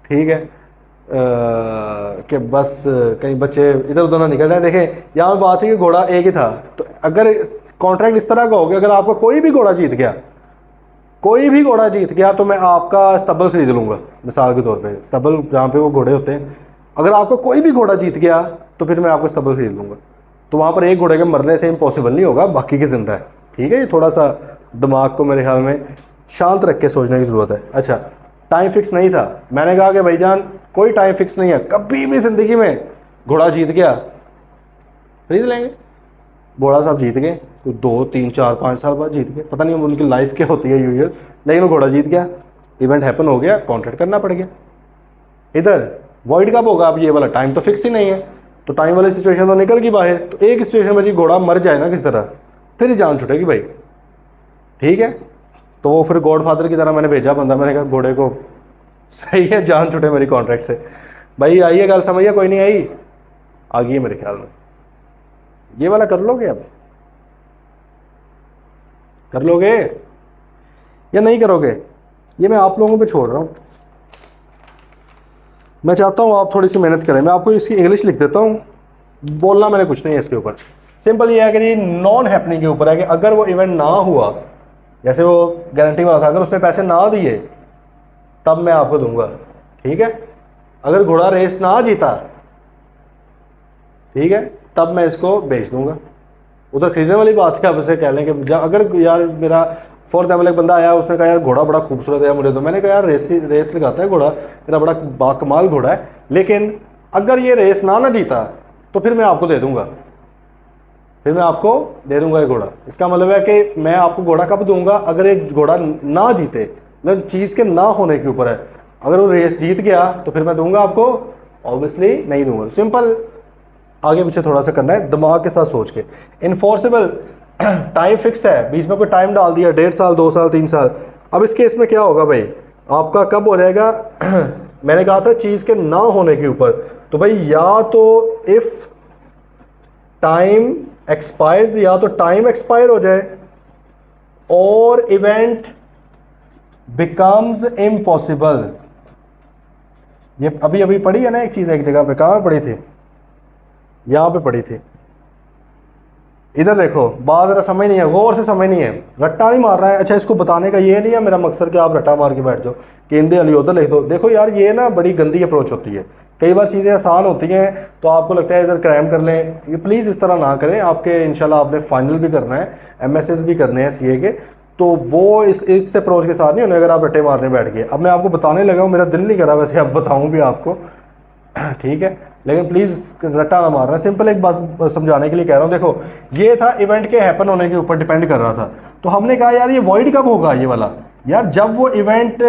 ठीक है, कि बस कहीं बच्चे इधर उधर ना निकल जाए। देखें यहाँ बात है कि घोड़ा एक ही था, तो अगर कॉन्ट्रैक्ट इस तरह का हो गया, अगर आपका कोई भी घोड़ा जीत गया, कोई भी घोड़ा जीत गया, तो मैं आपका स्तबल खरीद लूँगा। मिसाल के तौर पे स्तबल जहाँ पे वो घोड़े होते हैं, अगर आपका कोई भी घोड़ा जीत गया तो फिर मैं आपको स्तबल खरीद लूँगा। तो वहाँ पर एक घोड़े के मरने से इम्पॉसिबल नहीं होगा, बाकी की जिंदा है। ठीक है, ये थोड़ा सा दिमाग को मेरे ख्याल में शांत रख के सोचने की ज़रूरत है। अच्छा, टाइम फिक्स नहीं था, मैंने कहा कि भाईजान कोई टाइम फिक्स नहीं है, कभी भी ज़िंदगी में घोड़ा जीत गया खरीद लेंगे। घोड़ा साहब जीत गए, तो 2, 3, 4, 5 साल बाद जीत गए, पता नहीं उनकी लाइफ क्या होती है यूजुअल, लेकिन वो घोड़ा जीत गया, इवेंट हैपन हो गया, कॉन्ट्रैक्ट करना पड़ गया। इधर वॉइड कब होगा? अब ये वाला टाइम तो फिक्स ही नहीं है, तो टाइम वाली सिचुएशन तो निकल गई बाहर। तो एक सिचुएशन में जी घोड़ा मर जाए ना किस तरह, फिर ही जान छुटेगी भाई। ठीक है, तो वो फिर गॉड फादर की तरह मैंने भेजा बंदा, मैंने कहा घोड़े को सही है जान छुटे मेरी कॉन्ट्रैक्ट से। भाई आइए गल समझिए, कोई नहीं आई, आ गई है मेरे ख्याल में। ये वाला कर लोगे, अब कर लोगे या नहीं करोगे, ये मैं आप लोगों पे छोड़ रहा हूँ। मैं चाहता हूँ आप थोड़ी सी मेहनत करें। मैं आपको इसकी इंग्लिश लिख देता हूँ, बोलना मैंने कुछ नहीं है इसके ऊपर। सिंपल ये है कि ये नॉन हैपनिंग के ऊपर है कि अगर वो इवेंट ना हुआ, जैसे वो गारंटी वाला था, अगर उसने पैसे ना दिए तब मैं आपको दूंगा। ठीक है, अगर घोड़ा रेस ना जीता, ठीक है, तब मैं इसको बेच दूंगा। उधर खरीदने वाली बात है, आप इसे कह लें कि अगर यार मेरा फॉर एग्जाम्पल एक बंदा आया, उसने कहा यार घोड़ा बड़ा खूबसूरत है मुझे, तो मैंने कहा यार रेस लगाता है घोड़ा, मेरा बड़ा बाकमाल घोड़ा है, लेकिन अगर ये रेस ना जीता तो फिर मैं आपको दे दूंगा, फिर मैं आपको दे दूंगा ये घोड़ा। इसका मतलब है कि मैं आपको घोड़ा कब दूंगा, अगर एक घोड़ा ना जीते, मतलब चीज़ के ना होने के ऊपर है। अगर वो रेस जीत गया तो फिर मैं दूंगा आपको, ऑब्वियसली नहीं दूंगा। सिंपल, आगे पीछे थोड़ा सा करना है दिमाग के साथ सोच के। इन्फोर्सेबल, टाइम फिक्स है, बीच में कोई टाइम डाल दिया, 1.5 साल 2 साल 3 साल। अब इस केस में क्या होगा भाई, आपका कब हो जाएगा मैंने कहा था चीज़ के ना होने के ऊपर, तो भाई या तो इफ टाइम एक्सपायर्स, या तो टाइम एक्सपायर हो जाए और इवेंट बिकम्स इम्पॉसिबल। ये अभी अभी पढ़ी है ना एक चीज़, एक जगह पे, कहाँ पढ़ी थी, यहाँ पे पढ़ी थी। इधर देखो, बात जरा समझ नहीं है, गौर से समझ नहीं है, रट्टा नहीं मार रहा है। अच्छा, इसको बताने का ये नहीं है मेरा मकसद कि आप रट्टा मार के बैठ जाओ कि इंदे अली उधर लिख दो। देखो यार, ये ना बड़ी गंदी अप्रोच होती है। कई बार चीज़ें आसान होती हैं तो आपको लगता है इधर क्रैम कर लें, ये प्लीज़ इस तरह ना करें। आपके इंशाल्लाह आपने फाइनल भी करना है, MSS भी करने हैं CA के, तो वो इस अप्रोच के साथ नहीं होने अगर आप रट्टे मारने बैठ गए। अब मैं आपको बताने लगा हूँ, मेरा दिल नहीं करा वैसे अब बताऊँ भी आपको, ठीक है, लेकिन प्लीज़ रट्टा ना मारना। सिंपल एक बात समझाने के लिए कह रहा हूँ। देखो, ये था इवेंट के हैपन होने के ऊपर डिपेंड कर रहा था, तो हमने कहा यार ये वॉइड कब होगा ये वाला, यार जब वो इवेंट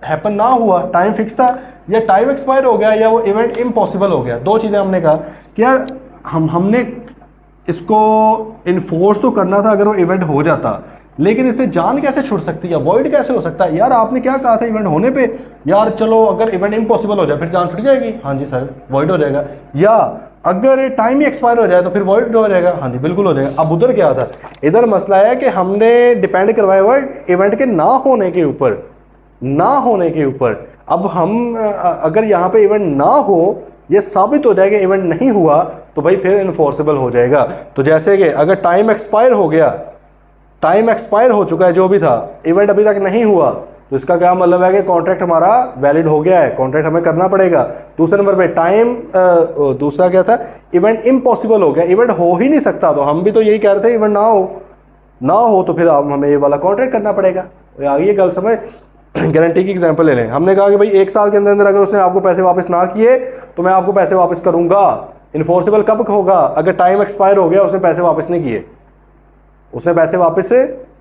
हैपन ना हुआ, टाइम फिक्स था, या टाइम एक्सपायर हो गया, या वो इवेंट इम्पॉसिबल हो गया। दो चीज़ें हमने कहा कि यार हमने इसको इन्फोर्स तो करना था अगर वो इवेंट हो जाता, लेकिन इससे जान कैसे छुट सकती है, वॉइड कैसे हो सकता है। यार आपने क्या कहा था इवेंट होने पे, यार चलो अगर इवेंट इम्पॉसिबल हो जाए फिर जान छुट जाएगी, हाँ जी सर वॉइड हो जाएगा, या अगर टाइम ही एक्सपायर हो जाए तो फिर वॉइड हो जाएगा, हाँ जी बिल्कुल हो जाएगा। अब उधर क्या था, इधर मसला है कि हमने डिपेंड करवाया हुआ है इवेंट के ना होने के ऊपर, ना होने के ऊपर। अब हम अगर यहाँ पे इवेंट ना हो, ये साबित हो जाएगा इवेंट नहीं हुआ, तो भाई फिर इन्फोर्सेबल हो जाएगा। तो जैसे कि अगर टाइम एक्सपायर हो गया, टाइम एक्सपायर हो चुका है जो भी था, इवेंट अभी तक नहीं हुआ, तो इसका क्या मतलब है कि कॉन्ट्रैक्ट हमारा वैलिड हो गया है, कॉन्ट्रैक्ट हमें करना पड़ेगा। दूसरे नंबर पे टाइम, दूसरा क्या था, इवेंट इम्पॉसिबल हो गया, इवेंट हो ही नहीं सकता, तो हम भी तो यही कह रहे थे इवेंट ना हो तो फिर हमें ये वाला कॉन्ट्रैक्ट करना पड़ेगा। आगे ये गल समझ। गारंटी की एग्जांपल ले लें, हमने कहा कि भाई 1 साल के अंदर अंदर अगर उसने आपको पैसे वापस ना किए तो मैं आपको पैसे वापस करूंगा। इन्फोर्सेबल कब होगा, अगर टाइम एक्सपायर हो गया, उसने पैसे वापस नहीं किए, उसने पैसे वापस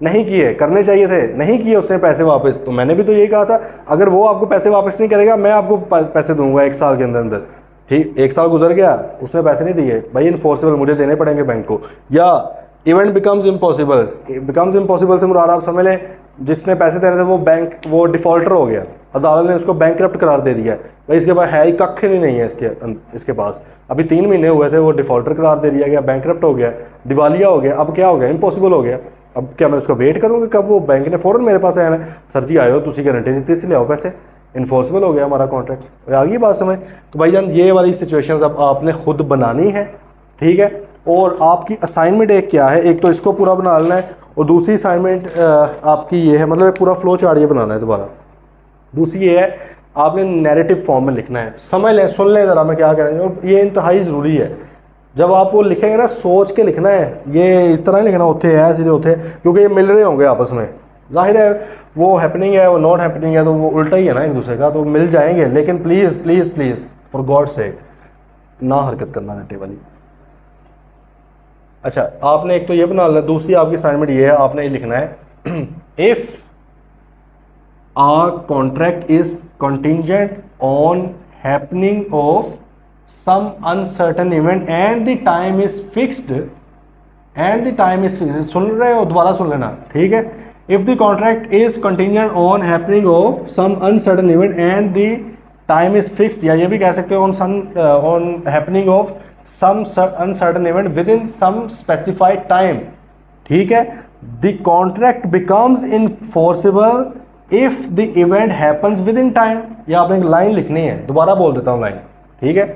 नहीं किए, करने चाहिए थे, नहीं किए उसने पैसे वापस, तो मैंने भी तो यही कहा था अगर वो आपको पैसे वापस नहीं करेगा मैं आपको पैसे दूंगा 1 साल के अंदर अंदर। ठीक, 1 साल गुजर गया, उसने पैसे नहीं दिए, भाई इन्फोर्सेबल मुझे देने पड़ेंगे बैंक को। या event becomes impossible, becomes impossible से मुराद आप समझ लें जिसने पैसे देने थे वो डिफॉल्टर हो गया, अदालत ने उसको बैंकरप्ट करार दे दिया, भाई इसके पास है ही कख नहीं है इसके पास, अभी 3 महीने हुए थे, वो डिफॉल्टर करार दे दिया गया, बैंकरप्ट हो गया, दिवालिया हो गया। अब क्या हो गया, इम्पॉसिबल हो गया। अब क्या मैं उसका वेट करूँगा कब वो बैंक ने फ़ौरन मेरे पास आया ना, सर जी आयो तुसी गारंटी दी इसलिए आओ पैसे, इन्फोर्सेबल हो गया हमारा कॉन्ट्रैक्ट। आ गई बात समझ। तो भाईजान ये वाली सिचुएशंस अब आपने खुद बनानी है, ठीक है। और आपकी असाइनमेंट एक क्या है, एक तो इसको पूरा बना लेना है, और दूसरी असाइनमेंट आपकी ये है, मतलब पूरा फ्लो चार्ट ये बनाना है दोबारा। दूसरी ये है आपने नैरेटिव फॉर्म में लिखना है। समझ लें, सुन लें ज़रा मैं क्या कह रहा हूँ, और ये इंतहाई ज़रूरी है। जब आप वो लिखेंगे ना, सोच के लिखना है, ये इस तरह नहीं लिखना होते है सीधे होते, क्योंकि ये मिल रहे होंगे आपस में, जाहिर है वो हैपनिंग है वो नॉट हैपनिंग है, तो वो उल्टा ही है ना एक दूसरे का, तो मिल जाएंगे। लेकिन please please please for God sake ना हरकत करना रट्टे वाली। अच्छा, आपने एक तो ये बना लेना, दूसरी आपकी असाइनमेंट ये है, आपने ये लिखना है if a contract is contingent on happening of some uncertain event and the time is fixed, सुन रहे हो, दोबारा सुन लेना, ठीक है। if the contract is contingent on happening of some uncertain event and the time is fixed, या ये भी कह सकते हो on happening of some uncertain event within some specified time, ठीक है। the contract becomes enforceable if the event happens within time, ये आपने एक लाइन लिखनी है, दोबारा बोल देता हूँ लाइन, ठीक है।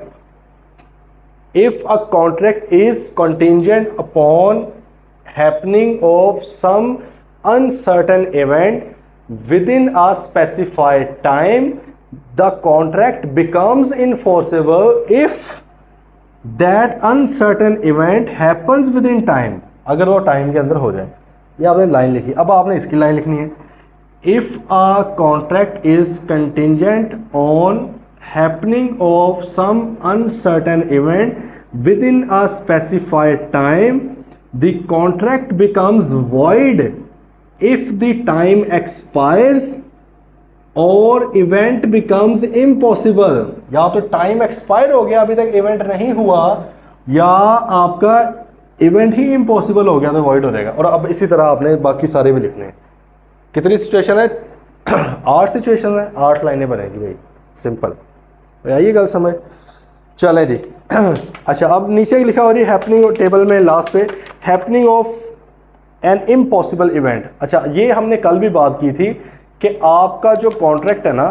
if a contract is contingent upon happening of some uncertain event within a specified time, the contract becomes enforceable if that uncertain event happens within time, अगर वो टाइम के अंदर हो जाए। ये आपने लाइन लिखी, अब आपने इसकी लाइन लिखनी है, if a contract is contingent on happening of some uncertain event within a specified time the contract becomes void if the time expires और इवेंट बिकम्स इम्पॉसिबल। या तो टाइम एक्सपायर हो गया, अभी तक इवेंट नहीं हुआ, या आपका इवेंट ही इम्पॉसिबल हो गया तो वॉइड हो जाएगा। और अब इसी तरह आपने बाकी सारे भी लिखने हैं। कितनी सिचुएशन है? 8 सिचुएशन है, 8 लाइनें बनेगी भाई, सिंपल। आइए गल समझ, चले जी। अच्छा, अब नीचे लिखा हो रही है हैपनिंग टेबल में लास्ट पे, happening of an impossible event. अच्छा, ये हमने कल भी बात की थी कि आपका जो कॉन्ट्रैक्ट है ना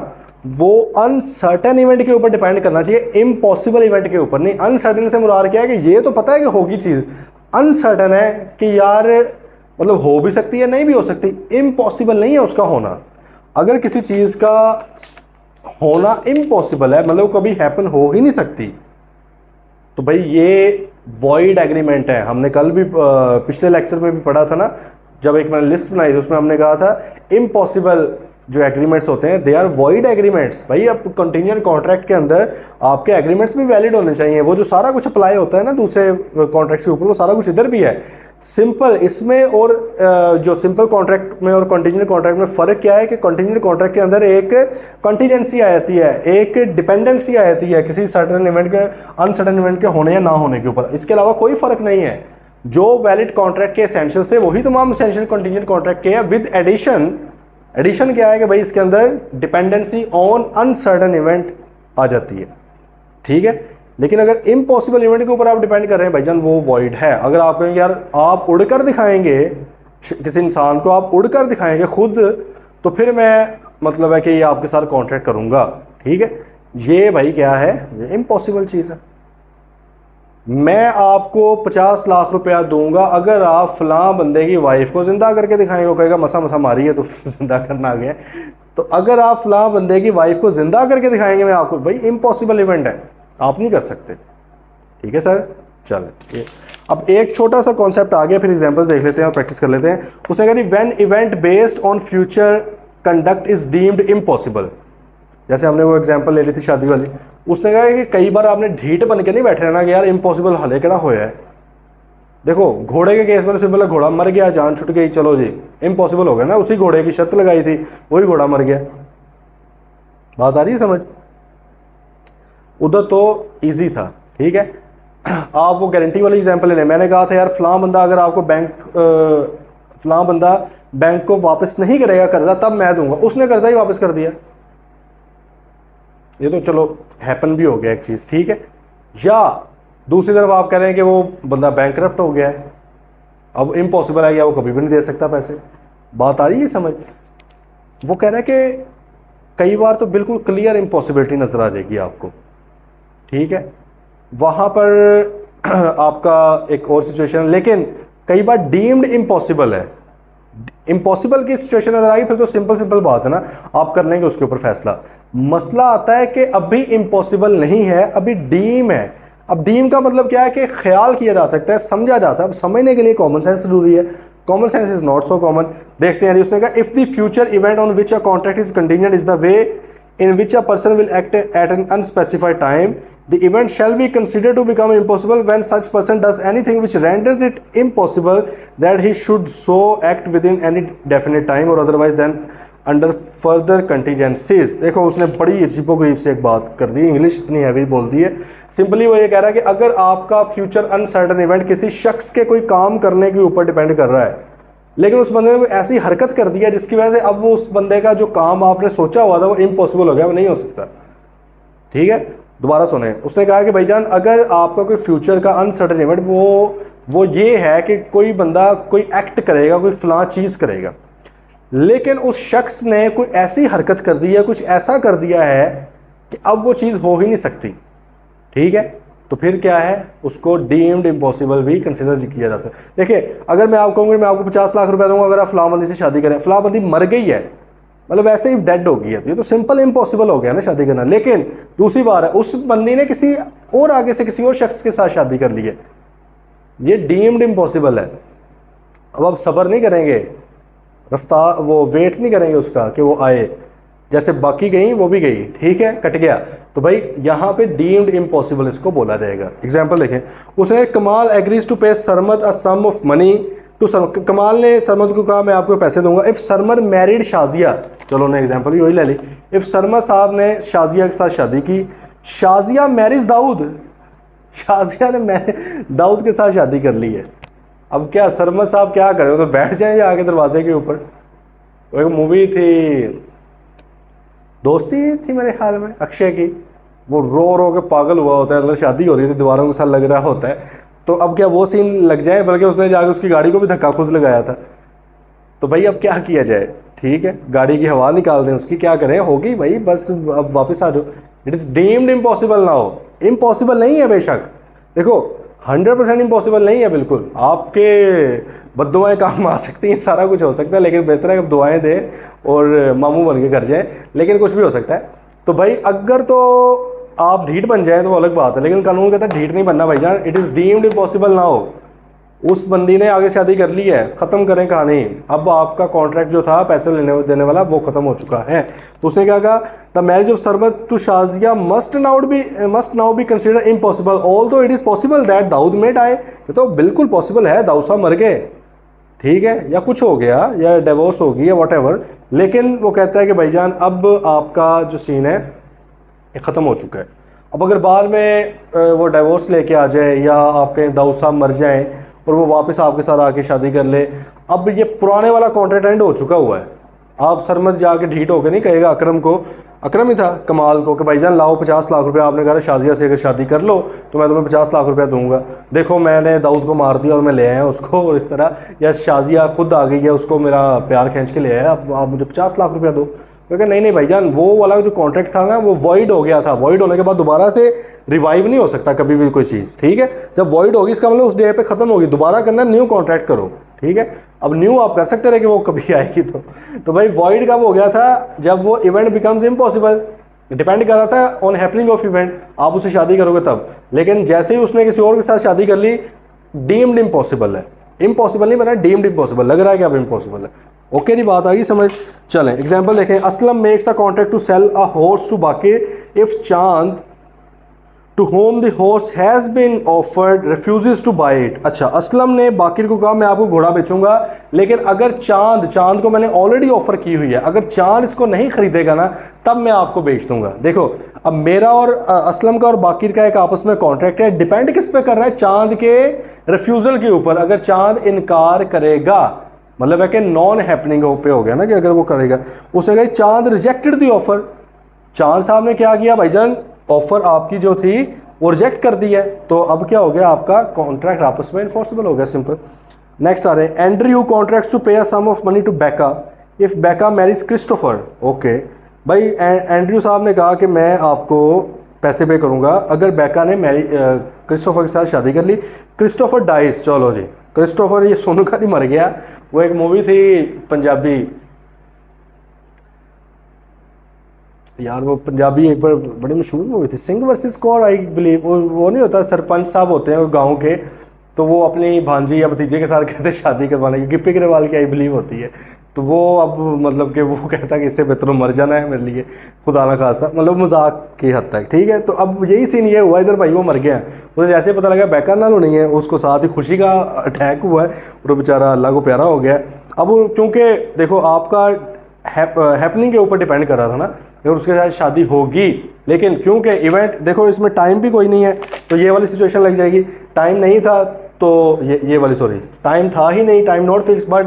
वो अनसर्टेन इवेंट के ऊपर डिपेंड करना चाहिए, इम्पॉसिबल इवेंट के ऊपर नहीं। अनसर्टेन से मुराद क्या है कि ये तो पता है कि होगी चीज़, अनसर्टेन है कि यार मतलब हो भी सकती है नहीं भी हो सकती, इम्पॉसिबल नहीं है उसका होना। अगर किसी चीज़ का होना इम्पॉसिबल है, मतलब कभी हैपन हो ही नहीं सकती, तो भाई ये वॉइड एग्रीमेंट है। हमने कल भी पिछले लेक्चर में भी पढ़ा था ना, जब एक मैंने लिस्ट बनाई थी उसमें हमने कहा था इम्पॉसिबल जो एग्रीमेंट्स होते हैं दे आर वॉइड एग्रीमेंट्स। भाई अब कंटिन्यूअस कॉन्ट्रैक्ट के अंदर आपके एग्रीमेंट्स भी वैलिड होने चाहिए। वो जो सारा कुछ अप्लाई होता है ना दूसरे कॉन्ट्रैक्ट्स के ऊपर, वो सारा कुछ इधर भी है। सिंपल इसमें और जो सिंपल कॉन्ट्रैक्ट में और कंटिन्यूअस कॉन्ट्रैक्ट में फ़र्क क्या है कि कंटिन्यूअस कॉन्ट्रैक्ट के अंदर एक कंटीजेंसी आ जाती है, एक डिपेंडेंसी आ जाती है किसी सर्टेन इवेंट के अनसर्टेन इवेंट के होने या ना होने के ऊपर। इसके अलावा कोई फ़र्क नहीं है। जो वैलिड कॉन्ट्रैक्ट के एसेंशियल्स थे वही तमाम एसेंशियल कंटीजेंट कॉन्ट्रैक्ट के हैं, विद एडिशन। एडिशन क्या है कि भाई इसके अंदर डिपेंडेंसी ऑन अनसर्टेन इवेंट आ जाती है, ठीक है। लेकिन अगर इम्पॉसिबल इवेंट के ऊपर आप डिपेंड कर रहे हैं भाईजान, वो वॉइड है। अगर आप कहेंगे यार आप उड़कर दिखाएंगे किसी इंसान को, आप उड़कर दिखाएंगे खुद, तो फिर मैं मतलब है कि ये आपके साथ कॉन्ट्रैक्ट करूंगा, ठीक है। ये भाई क्या है, ये इम्पॉसिबल चीज़ है। मैं आपको 50 लाख रुपया दूंगा अगर आप फलां बंदे की वाइफ को जिंदा करके दिखाएंगे। वो कहेगा मसा मसा मारी है तो जिंदा करना आ गया। तो अगर आप फलां बंदे की वाइफ को जिंदा करके दिखाएंगे मैं आपको, भाई इम्पॉसिबल इवेंट है, आप नहीं कर सकते, ठीक है सर। चलो अब एक छोटा सा कॉन्सेप्ट आ गया, फिर एग्जांपल्स देख लेते हैं और प्रैक्टिस कर लेते हैं। उसने कहा when event based on future conduct is deemed impossible. जैसे हमने वो एग्जांपल ले ली थी शादी वाली, उसने कहा कि कई बार आपने ढीठ बन के नहीं बैठे रहना कि यार इम्पॉसिबल हले केड़ा होया है। देखो घोड़े के केस में सिंपल है, घोड़ा मर गया, जान छुट गई, चलो जी इम्पॉसिबल हो गया ना, उसी घोड़े की शर्त लगाई थी, वही घोड़ा मर गया। बात आ रही है समझ? उधर तो इजी था, ठीक है। आप वो गारंटी वाली एग्जांपल ले लें। मैंने कहा था यार फलां बंदा अगर आपको फलां बंदा बैंक को वापस नहीं करेगा कर्जा, तब मैं दूंगा, उसने कर्जा ही वापस कर दिया। ये तो चलो हैपन भी हो गया एक चीज़, ठीक है। या दूसरी तरफ आप कह रहे हैं कि वो बंदा बैंकरप्ट हो गया है, अब इम्पॉसिबल है, या वो कभी भी नहीं दे सकता पैसे। बात आ रही है समझ? वो कह रहा है कि कई बार तो बिल्कुल क्लियर इम्पॉसिबिलिटी नज़र आ जाएगी आपको, ठीक है। वहाँ पर आपका एक और सिचुएशन, लेकिन कई बार डीम्ड इम्पॉसिबल है। इम्पॉसिबल की सिचुएशन नजर आई, फिर तो सिंपल बात है ना, आप कर लेंगे उसके ऊपर फैसला। मसला आता है कि अभी इम्पॉसिबल नहीं है, अभी डीम है। अब डीम का मतलब क्या है कि ख्याल किया जा सकता है, समझा जा सकता है। अब समझने के लिए कॉमन सेंस जरूरी है, common sense is not so common. देखते हैं, उसने कहा if the future event on which a contract is continued is the way in which a person will act at an unspecified time, the event shall be considered to become impossible when such person does anything which renders it impossible that he should so act within any definite time or otherwise than under further contingencies। देखो उसने बड़ी अजीबोगरीब से एक बात कर दी, English इतनी heavy बोल दी है। सिंपली वो ये कह रहा है कि अगर आपका फ्यूचर अनसर्टन इवेंट किसी शख्स के कोई काम करने के ऊपर डिपेंड कर रहा है, लेकिन उस बंदे ने कोई ऐसी हरकत कर दी है जिसकी वजह से अब वो उस बंदे का जो काम आपने सोचा हुआ था वो इम्पॉसिबल हो गया, वो नहीं हो सकता, ठीक है। दोबारा सुने, उसने कहा कि भाईजान अगर आपका कोई फ्यूचर का अनसर्टेन इवेंट वो ये है कि कोई बंदा कोई एक्ट करेगा, कोई फलां चीज़ करेगा, लेकिन उस शख्स ने कोई ऐसी हरकत कर दी है, कुछ ऐसा कर दिया है कि अब वो चीज़ हो ही नहीं सकती, ठीक है। तो फिर क्या है, उसको डीम्ड इम्पॉसिबल भी कंसिडर किया जा सकता। देखिए अगर मैं आपको कहूँगा मैं आपको 50 लाख रुपया दूंगा अगर आप फलां बंदी से शादी करें, फलां बंदी मर गई है, मतलब वैसे ही डेड हो गई है। ये तो सिंपल इम्पॉसिबल हो गया ना शादी करना। लेकिन दूसरी बार है, उस बंदी ने किसी और आगे से किसी और शख्स के साथ शादी कर ली है, ये डीम्ड इम्पॉसिबल है। अब आप सब्र नहीं करेंगे, रफ्तार वो वेट नहीं करेंगे उसका कि वो आए, जैसे बाकी गई वो भी गई, ठीक है, कट गया, तो भाई यहाँ पे डीम्ड इम्पॉसिबल इसको बोला जाएगा। एग्जांपल देखें, उसने कमाल एग्रीज टू पे सरमद अ सम ऑफ मनी टू कमाल ने सरमद को कहा मैं आपको पैसे दूंगा इफ़ सरमद मैरिड शाजिया। चलो ने एग्जांपल भी वही ले ली। इफ़ सरमद साहब ने शाजिया के साथ शादी की, शाजिया मैरिज दाऊद, शाजिया ने दाऊद के साथ शादी कर ली है। अब क्या सरमद साहब क्या करें, तो बैठ जाएं आगे दरवाजे के ऊपर। वो एक मूवी थी, दोस्ती थी मेरे ख्याल में, अक्षय की, वो रो रो के पागल हुआ होता है, मतलब शादी हो रही थी, दीवारों के साथ लग रहा होता है, तो अब क्या वो सीन लग जाए, बल्कि उसने जाके उसकी गाड़ी को भी धक्का खुद लगाया था। तो भाई अब क्या किया जाए, ठीक है, गाड़ी की हवा निकाल दें उसकी, क्या करें, होगी भाई, बस अब वापस आ जाओ। इट इज़ डीम्ड इम्पॉसिबल ना हो, इम्पॉसिबल नहीं है बेशक, देखो 100% इम्पॉसिबल नहीं है बिल्कुल, आपके बद्दुआएं काम आ सकती हैं, सारा कुछ हो सकता है, लेकिन बेहतर है कि दुआएं दें और मामू बन के कर जाएं, लेकिन कुछ भी हो सकता है। तो भाई अगर तो आप ढीठ बन जाएं तो वो अलग बात है, लेकिन कानून कहता है ढीठ नहीं बनना भाईजान। इट इज़ डीम्ड इम्पॉसिबल ना हो, उस बंदी ने आगे शादी कर ली है, ख़त्म करें कहानी। अब आपका कॉन्ट्रैक्ट जो था पैसे लेने देने वाला वो ख़त्म हो चुका है। तो उसने क्या कहा, the marriage of Sarmad to Shazia must now be consider impossible although it is possible that Dawood may die. तो बिल्कुल पॉसिबल है, दाऊद साहब मर गए, ठीक है, या कुछ हो गया, या डिवोर्स हो गई, या वॉट, लेकिन वो कहता है कि भाईजान अब आपका जो सीन है ये ख़त्म हो चुका है। अब अगर बाद में वो डिवोर्स लेके आ जाए, या आपके दाऊद साहब मर जाएं और वो वापस आपके साथ आके शादी कर ले, अब ये पुराने वाला कॉन्ट्रैक्ट एंड हो चुका हुआ है। आप सरमद जाके ढीठ होकर नहीं कहेगा अकरम को, अकरम ही था, कमाल को, कि भाईजान लाओ 50 लाख रुपए, आपने कहा शाजिया से अगर शादी कर लो तो मैं तुम्हें 50 लाख रुपया दूंगा, देखो मैंने दाऊद को मार दिया और मैं ले आया उसको, और इस तरह, या शाजिया खुद आ गई है, उसको मेरा प्यार खींच के ले आया, अब आप मुझे 50 लाख रुपया दो। क्योंकि नहीं भाईजान, वो वाला जो कॉन्ट्रैक्ट था ना वो वॉइड हो गया था, वॉइड होने के बाद दोबारा से रिवाइव नहीं हो सकता कभी भी कोई चीज़, ठीक है, जब वॉइड होगी इसका मतलब उस डे पे खत्म होगी, दोबारा करना न्यू कॉन्ट्रैक्ट करो, ठीक है। अब न्यू आप कर सकते रहे कि वो कभी आएगी, तो भाई वॉइड कब हो गया था, जब वो इवेंट बिकम्स इम्पॉसिबल, डिपेंड कर रहा था ऑन हैपनिंग ऑफ इवेंट, आप उससे शादी करोगे तब। लेकिन जैसे ही उसने किसी और के साथ शादी कर ली, डीम्ड इम्पॉसिबल है, इम्पॉसिबल नहीं बना, डीम्ड इम्पॉसिबल, लग रहा है कि अब इम्पॉसिबल है। ओके नहीं, बात आ गई समझ। चलें एग्जांपल देखें, Aslam makes a contract to sell a horse to Bakir if Chand to whom the horse has been offered refuses to buy it. अच्छा, असलम ने बाकिर को कहा मैं आपको घोड़ा बेचूंगा, लेकिन अगर चांद को मैंने ऑलरेडी ऑफर की हुई है, अगर चांद इसको नहीं खरीदेगा ना तब मैं आपको बेच दूंगा। देखो अब मेरा और असलम का और बाकिर का एक आपस में कॉन्ट्रैक्ट है, डिपेंड किस पे कर रहा है, चांद के रिफ्यूज़ल के ऊपर। अगर चांद इनकार करेगा, मतलब है कि नॉन हैपनिंग पे हो गया ना, कि अगर वो करेगा, उसने कहा चांद रिजेक्टेड दी ऑफर, चांद साहब ने क्या किया भाईजान, ऑफर आपकी जो थी वो रिजेक्ट कर दी है, तो अब क्या हो गया, आपका कॉन्ट्रैक्ट आपस में इन्फोर्सिबल हो गया, सिंपल। नेक्स्ट आ रहे हैं, एंड्रयू कॉन्ट्रैक्ट्स टू पे अ सम ऑफ मनी टू बेका इफ बेका मैरिज क्रिस्टोफर। ओके भाई, एंड्रयू साहब ने कहा कि मैं आपको पैसे पे करूंगा अगर बेका ने क्रिस्टोफर के साथ शादी कर ली। क्रिस्टोफर डाइस, चलो जी, क्रिस्टोफर ये सोनू का नहीं मर गया, वो एक मूवी थी पंजाबी, यार वो पंजाबी एक बार बड़ी मशहूर मूवी थी, Singh versus Kaur I believe, वो नहीं होता, सरपंच साहब होते हैं वो गांव के, तो वो अपनी भांजी या भतीजे के साथ कहते हैं शादी करवाने की, गिप्पी ग्रेवाल की आई बिलीव होती है, तो वो अब मतलब कि वो कहता है कि इससे बेहतर मर जाना है मेरे लिए, खुदा ना खास्ता, मतलब मजाक की हद तक, ठीक है। तो अब यही सीन ये हुआ, इधर भाई वो मर गया, मुझे जैसे पता लगा बेकार नाल नहीं है, उसको साथ ही खुशी का अटैक हुआ है और वो बेचारा अल्लाह को प्यारा हो गया। अब क्योंकि देखो आपका हैपनिंग के ऊपर डिपेंड कर रहा था ना, अगर उसके साथ शादी होगी, लेकिन क्योंकि इवेंट देखो इसमें टाइम भी कोई नहीं है, तो ये वाली सिचुएशन लग जाएगी, टाइम नहीं था तो ये वाली, सॉरी टाइम था ही नहीं, time not fix but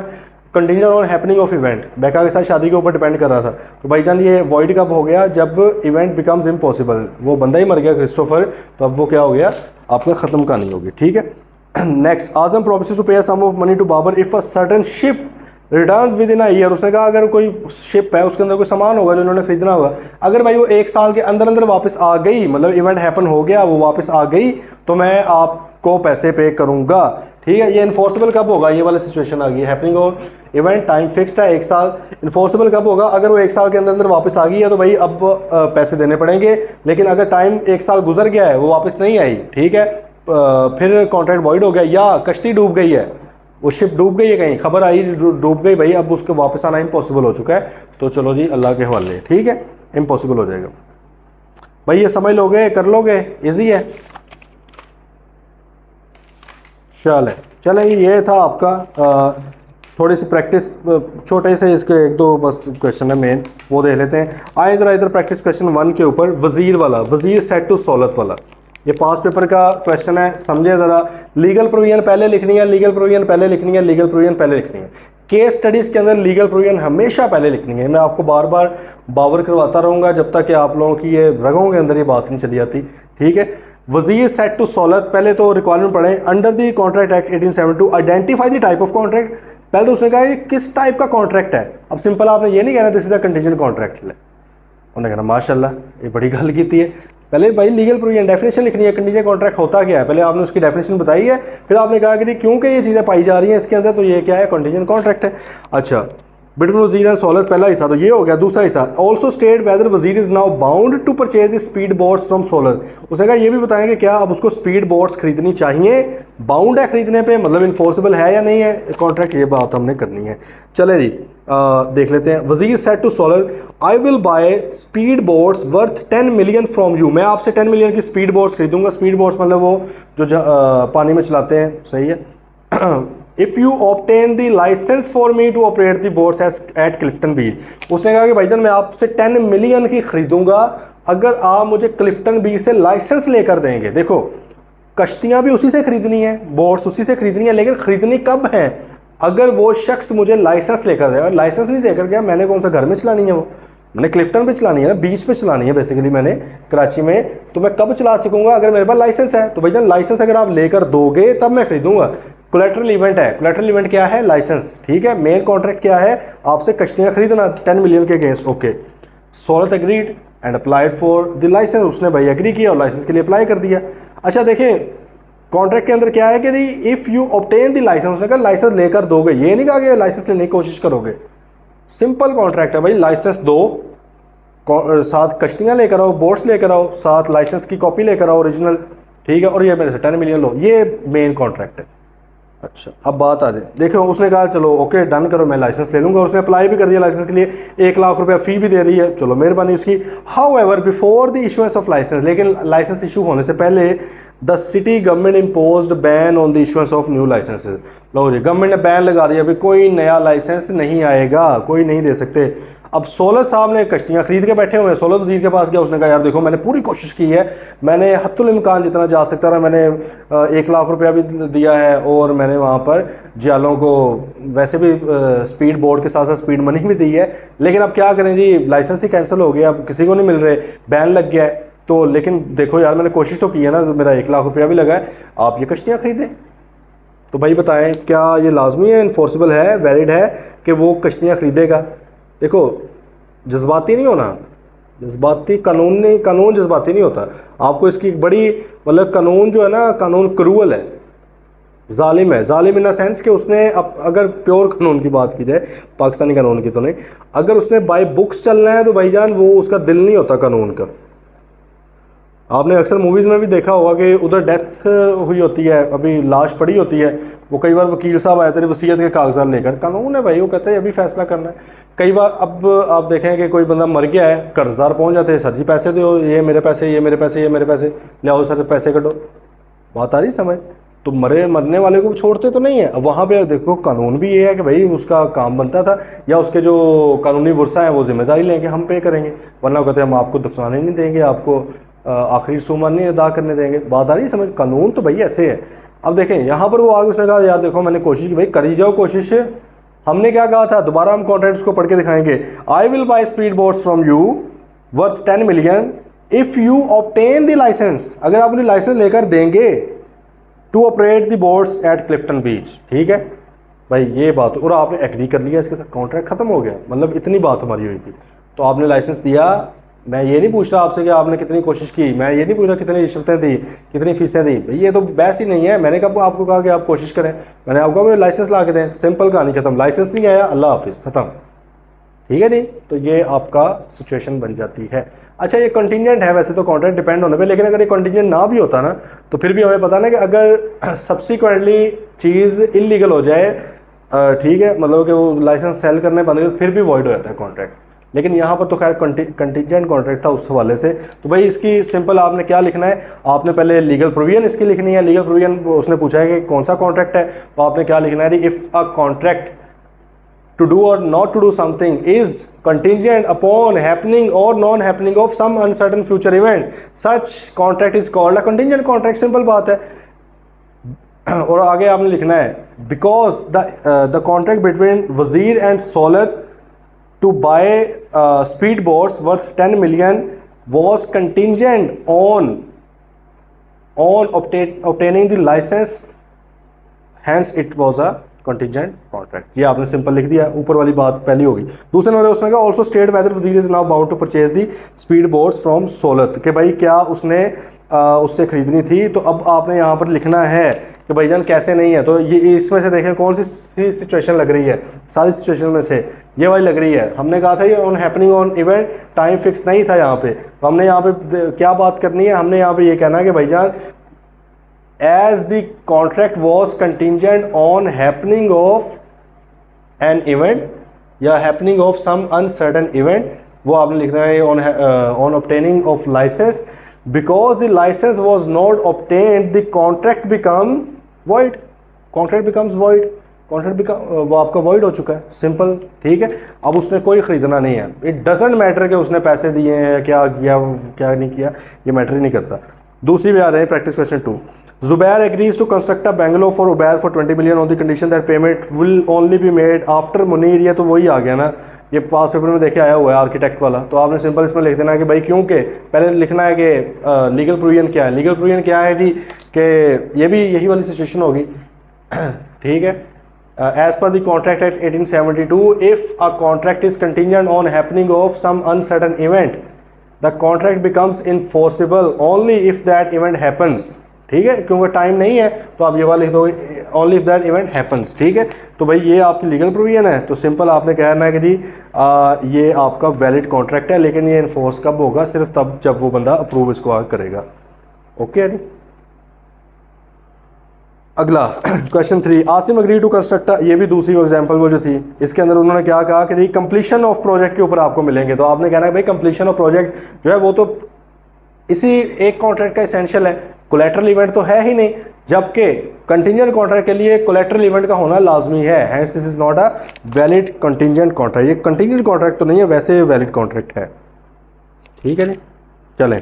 continue on happening of event, बेका के साथ शादी के ऊपर डिपेंड कर रहा था। तो भाईजान ये वॉइड कब हो गया, जब इवेंट बिकम्स इम्पॉसिबल, वो बंदा ही मर गया क्रिस्टोफर, तो अब वो क्या हो गया, आपका ख़त्म कहानी होगी, ठीक है। Next, Azam promises to pay sum of money to Babar if a certain ship returns within a year. उसने कहा अगर कोई शिप है उसके अंदर कोई सामान होगा जो उन्होंने खरीदना होगा, अगर भाई वो 1 साल के अंदर अंदर वापस आ गई, मतलब इवेंट हैपन हो गया, वो वापस आ गई, तो मैं आपको पैसे पे करूंगा, ठीक है। ये इन्फोर्सेबल कब होगा, ये वाली सिचुएशन आ गई, हैपनिंग और इवेंट टाइम फिक्स्ड है 1 साल। इन्फोर्सेबल कब होगा, अगर वो 1 साल के अंदर अंदर वापस आ गई है तो भाई अब पैसे देने पड़ेंगे, लेकिन अगर टाइम 1 साल गुजर गया है वो वापस नहीं आई, ठीक है, फिर कॉन्ट्रैक्ट वॉइड हो गया, या कश्ती डूब गई है, वो शिप डूब गई है, कहीं खबर आई डूब गई भाई, अब उसके वापस आना इम्पॉसिबल हो चुका है, तो चलो जी अल्लाह के हवाले, ठीक है, इम्पॉसिबल हो जाएगा भाई। ये समझ लोगे, कर लोगे, इजी है। चलें ये था आपका थोड़ी सी प्रैक्टिस, छोटे से इसके 1-2 बस क्वेश्चन है मेन, वो देख लेते हैं। आए ज़रा इधर प्रैक्टिस क्वेश्चन 1 के ऊपर, वज़ीर वाला, वज़ीर सेट टू सौलत वाला, ये पास पेपर का क्वेश्चन है, समझे ज़रा। लीगल प्रोविजन पहले लिखनी है, लीगल प्रोविजन पहले लिखनी है, लीगल प्रोविजन पहले लिखनी है। केस स्टडीज़ के अंदर लीगल प्रोविजन हमेशा पहले लिखनी है, मैं आपको बार बार बावर करवाता रहूँगा जब तक कि आप लोगों की ये रगों के अंदर ये बात नहीं चली जाती, ठीक है। वज़ीर सेट टू सौलत, पहले तो रिक्वायरमेंट पढ़े, under the contract act 1872 identify the type of contract. पहले तो उसने कहा कि किस टाइप का कॉन्ट्रैक्ट है, अब सिंपल आपने ये नहीं कहना this is a contingent contract, उन्होंने कहना माशाल्लाह ये बड़ी गल की है। पहले भाई लीगल प्रोविजन डेफिनेशन लिखनी है, कंटीजेंट कॉन्ट्रैक्ट होता क्या है, पहले आपने उसकी डेफिनेशन बताई है, फिर आपने कहा कि क्योंकि ये चीज़ें पाई जा रही हैं इसके अंदर तो ये क्या है, कंटीजेंट कॉन्ट्रैक्ट है। अच्छा, बिटवीन वज़ीर एंड सौलत पहला हिस्सा तो ये हो गया। दूसरा हिस्सा, also state whether Wazir is now bound to purchase the speed boats from Saulat. उसने कहा ये भी बताएंगे क्या अब उसको स्पीड बोट्स खरीदनी चाहिए, बाउंड है खरीदने पे, मतलब इन्फोर्सेबल है या नहीं है कॉन्ट्रैक्ट, ये बात हमने करनी है। चले जी देख लेते हैं। Wazir said to Saulat, I will buy speed boats worth 10 million from you, मैं आपसे 10 मिलियन की स्पीड बोट्स खरीदूंगा। स्पीड बोट्स मतलब वो जो पानी में चलाते हैं, सही है। If you obtain the licence for me to operate the boats at Clifton beach. उसने कहा कि भाईजान मैं आपसे 10 मिलियन की खरीदूंगा अगर आप मुझे क्लिफ्टन बीच से लाइसेंस लेकर देंगे। देखो कश्तियां भी उसी से खरीदनी है, बोट्स उसी से खरीदनी है, लेकिन खरीदनी कब है, अगर वो शख्स मुझे लाइसेंस लेकर देगा। लाइसेंस नहीं देकर गया, मैंने कौन सा घर में चलानी है, वो मैंने क्लिफ्टन पे चलानी है ना, बीच पे चलानी है बेसिकली मैंने कराची में, तो मैं कब चला सकूंगा अगर मेरे पास लाइसेंस है। तो भाईजान लाइसेंस अगर आप लेकर दोगे तब मैं खरीदूंगा। कोलैटरल इवेंट है, कोलैटरल इवेंट क्या है, लाइसेंस, ठीक है। मेन कॉन्ट्रैक्ट क्या है, आपसे कश्तियां खरीदना 10 मिलियन के against, okay. Saulat agreed and applied for the licence, उसने भाई एग्री किया और लाइसेंस के लिए अप्लाई कर दिया। अच्छा देखें कॉन्ट्रैक्ट के अंदर क्या है कि नहीं, if you obtain the licence, उसने कहा लाइसेंस लेकर दोगे, ये नहीं कहा कि लाइसेंस लेने की कोशिश करोगे। सिंपल कॉन्ट्रैक्ट है भाई, लाइसेंस दो, साथ कश्तियां लेकर आओ, बोट्स लेकर आओ, साथ लाइसेंस की कॉपी लेकर आओ ओरिजिनल, ठीक है, और ये मेरे से 10 मिलियन लो, ये मेन कॉन्ट्रैक्ट है। अच्छा अब बात आ जाए, देखो उसने कहा चलो ओके डन करो, मैं लाइसेंस ले लूँगा, उसने अप्लाई भी कर दिया लाइसेंस के लिए, 1 लाख रुपया फ़ी भी दे दी है, चलो मेहरबानी उसकी। However before the issuance of licence, लेकिन लाइसेंस इशू होने से पहले the city government imposed ban on the issuance of new licences. लो जी गवर्नमेंट ने बैन लगा दिया, अभी कोई नया लाइसेंस नहीं आएगा, कोई नहीं दे सकते। अब सौलत साहब ने कश्तियाँ खरीद के बैठे हुए हैं, सौलत वज़ीर के पास गया, उसने कहा यार देखो मैंने पूरी कोशिश की है, मैंने हत्तुल इम्कान जितना जा सकता रहा, मैंने 1 लाख रुपया भी दिया है और मैंने वहाँ पर जियालों को वैसे भी स्पीड बोर्ड के साथ साथ स्पीड मनी भी दी है, लेकिन अब क्या करें जी, लाइसेंस ही कैंसिल हो गया, अब किसी को नहीं मिल रहे, बैन लग गया है। तो लेकिन देखो यार मैंने कोशिश तो की है ना, तो मेरा 1 लाख रुपया भी लगा है, आप ये कश्तियाँ खरीदें। तो भाई बताएं क्या ये लाजमी है, इन्फोर्सेबल है, वैलिड है कि वो कश्तियाँ खरीदेगा। देखो जज्बाती नहीं होना, जज्बाती कानून जज्बाती नहीं होता। आपको इसकी बड़ी मतलब कानून जो है ना, कानून क्रूअल है, जालिम है, जालिम इन द सेंस कि उसने अब अगर प्योर कानून की बात की जाए, पाकिस्तानी कानून की तो नहीं, अगर उसने बाय बुक्स चलना है तो भाईजान वो उसका दिल नहीं होता कानून का। आपने अक्सर मूवीज़ में भी देखा होगा कि उधर डेथ हुई होती है, अभी लाश पड़ी होती है, वो कई बार वकील साहब आए थे वसीयत के कागजात लेकर, कानून है भाई, वो कहते हैं अभी फैसला करना है। कई बार अब आप देखें कि कोई बंदा मर गया है, कर्जदार पहुंच जाते हैं, सर जी पैसे दो, ये मेरे पैसे, ये मेरे पैसे, ये मेरे पैसे, ले आओ सर पैसे कटो, बात आ रही समझ। तो मरने वाले को छोड़ते तो नहीं है। अब वहाँ पे देखो कानून भी ये है कि भाई उसका काम बनता था, या उसके जो कानूनी वर्सा हैं वो जिम्मेदारी लेंगे, हम पे करेंगे, वरना कहते हैं हम आपको दफनाने नहीं देंगे, आपको आखिरी रसूमात नहीं अदा करने देंगे। बात आ रही समझ, कानून तो भाई ऐसे है। अब देखें यहाँ पर वो आगे उसने कहा यार देखो मैंने कोशिश की, भाई करी जाओ कोशिश, हमने क्या कहा था, दोबारा हम कॉन्ट्रैक्ट्स को पढ़ के दिखाएंगे। I will buy speed boats from you worth 10 million if you obtain the licence, अगर आप अपनी लाइसेंस लेकर देंगे, to operate the boats at Clifton beach, ठीक है भाई ये बात, और आपने एग्री कर लिया, इसके साथ कॉन्ट्रैक्ट खत्म हो गया, मतलब इतनी बात हमारी हुई थी। तो आपने लाइसेंस दिया, मैं ये नहीं पूछ रहा आपसे कि आपने कितनी कोशिश की, मैं ये नहीं पूछ रहा कितनी रिश्वतें दी, कितनी फीसें दी, भाई ये तो बहस ही नहीं है। मैंने कब आपको कहा कि आप कोशिश करें, मैंने आपको मुझे लाइसेंस ला के दें, सिंपल कहानी खत्म। लाइसेंस नहीं आया, अल्लाह हाफिज़, खत्म, ठीक है नहीं। तो ये आपका सिचुएशन बन जाती है। अच्छा ये कंटिजेंट है वैसे तो कॉन्ट्रैक्ट डिपेंड होने पे, लेकिन अगर ये कंटिजेंट ना भी होता ना तो फिर भी हमें पता ना कि अगर सब्सिक्वेंटली चीज़ इलीगल हो जाए, ठीक है, मतलब कि वो लाइसेंस सेल करने बंद कर, फिर भी वॉइड हो जाता है कॉन्ट्रैक्ट। लेकिन यहाँ पर तो खैर कंटिजेंट कॉन्ट्रैक्ट था उस हवाले से। तो भाई इसकी सिंपल आपने क्या लिखना है, आपने पहले लीगल प्रोविजन इसकी लिखनी है। लीगल प्रोविजन उसने पूछा है कि कौन सा कॉन्ट्रैक्ट है, तो आपने क्या लिखना है, if a contract to do or not to do something is contingent upon happening or non-happening of some uncertain future event, such contract is called a contingent contract। Simple बात है। और आगे आपने लिखना है because the contract between वजीर and Solat to buy speed boats worth 10 million was contingent on obtaining the license, hence it was a contingent contract. ये आपने सिंपल लिख दिया, ऊपर वाली बात पहली होगी। दूसरे नंबर उसने कहा also state whether Wazir is now bound to purchase the speed boats from Saulat, कि भाई क्या उसने उससे खरीदनी थी। तो अब आपने यहाँ पर लिखना है कि भाईजान कैसे नहीं है। तो ये इसमें से देखें कौन सी सिचुएशन लग रही है, सारी सिचुएशन में से ये वाली लग रही है। हमने कहा था ये on happening on event, time fix नहीं था यहाँ पे। तो हमने यहाँ पे क्या बात करनी है, हमने यहाँ पे ये कहना है कि भाईजान as the contract was contingent on happening of an event या happening of some uncertain event, वो आपने लिखना है on obtaining of license, because the license was not obtained the contract become void, contract becomes void, contract वो आपका void हो चुका है, सिंपल, ठीक है। अब उसने कोई ख़रीदना नहीं है, it doesn't matter कि उसने पैसे दिए हैं, क्या किया क्या नहीं किया, ये मैटर ही नहीं करता। दूसरी भी आ रहे हैं practice question 2। Zubair agrees to construct a bungalow for Ubair for 20 million on the condition that payment will only be made after Munir। ये तो वही आ गया ना, ये पास पेपर में देखे आया हुआ है आर्किटेक्ट वाला। तो आपने सिंपल इसमें लिख देना है कि भाई क्योंकि पहले लिखना है कि लीगल प्रोविजन क्या है। लीगल प्रोविजन क्या है जी कि ये भी यही वाली सिचुएशन होगी, ठीक है। As per the contract act 1872 if a contract is contingent on happening of some uncertain event the contract becomes enforceable only if that event happens, ठीक है। क्योंकि टाइम नहीं है तो आप ये वाला लिख दो only if that event happens, ठीक है। तो भाई ये आपकी लीगल प्रोविजन है। तो सिंपल आपने कहना है कि जी ये आपका वैलिड कॉन्ट्रैक्ट है, लेकिन ये इन्फोर्स कब होगा, सिर्फ तब जब वो बंदा अप्रूव इसको आगे करेगा। ओके है जी। अगला question 3, Asim agree to construct, ये भी दूसरी एग्जांपल वो जो थी, इसके अंदर उन्होंने क्या कहा कि जी कंप्लीशन ऑफ प्रोजेक्ट के ऊपर आपको मिलेंगे। तो आपने कहना है भाई कंप्लीशन ऑफ प्रोजेक्ट जो है वो तो इसी एक कॉन्ट्रैक्ट का एसेंशियल है, कोलैटरल इवेंट तो है ही नहीं, जबकि कंटिजेंट कॉन्ट्रैक्ट के लिए कोलैटरल इवेंट का होना लाजमी है। Hence this is not a valid contingent contract. ये कंटिजेंट कॉन्ट्रैक्ट तो नहीं है, वैसे वैलिड कॉन्ट्रैक्ट है, ठीक है जी। चलें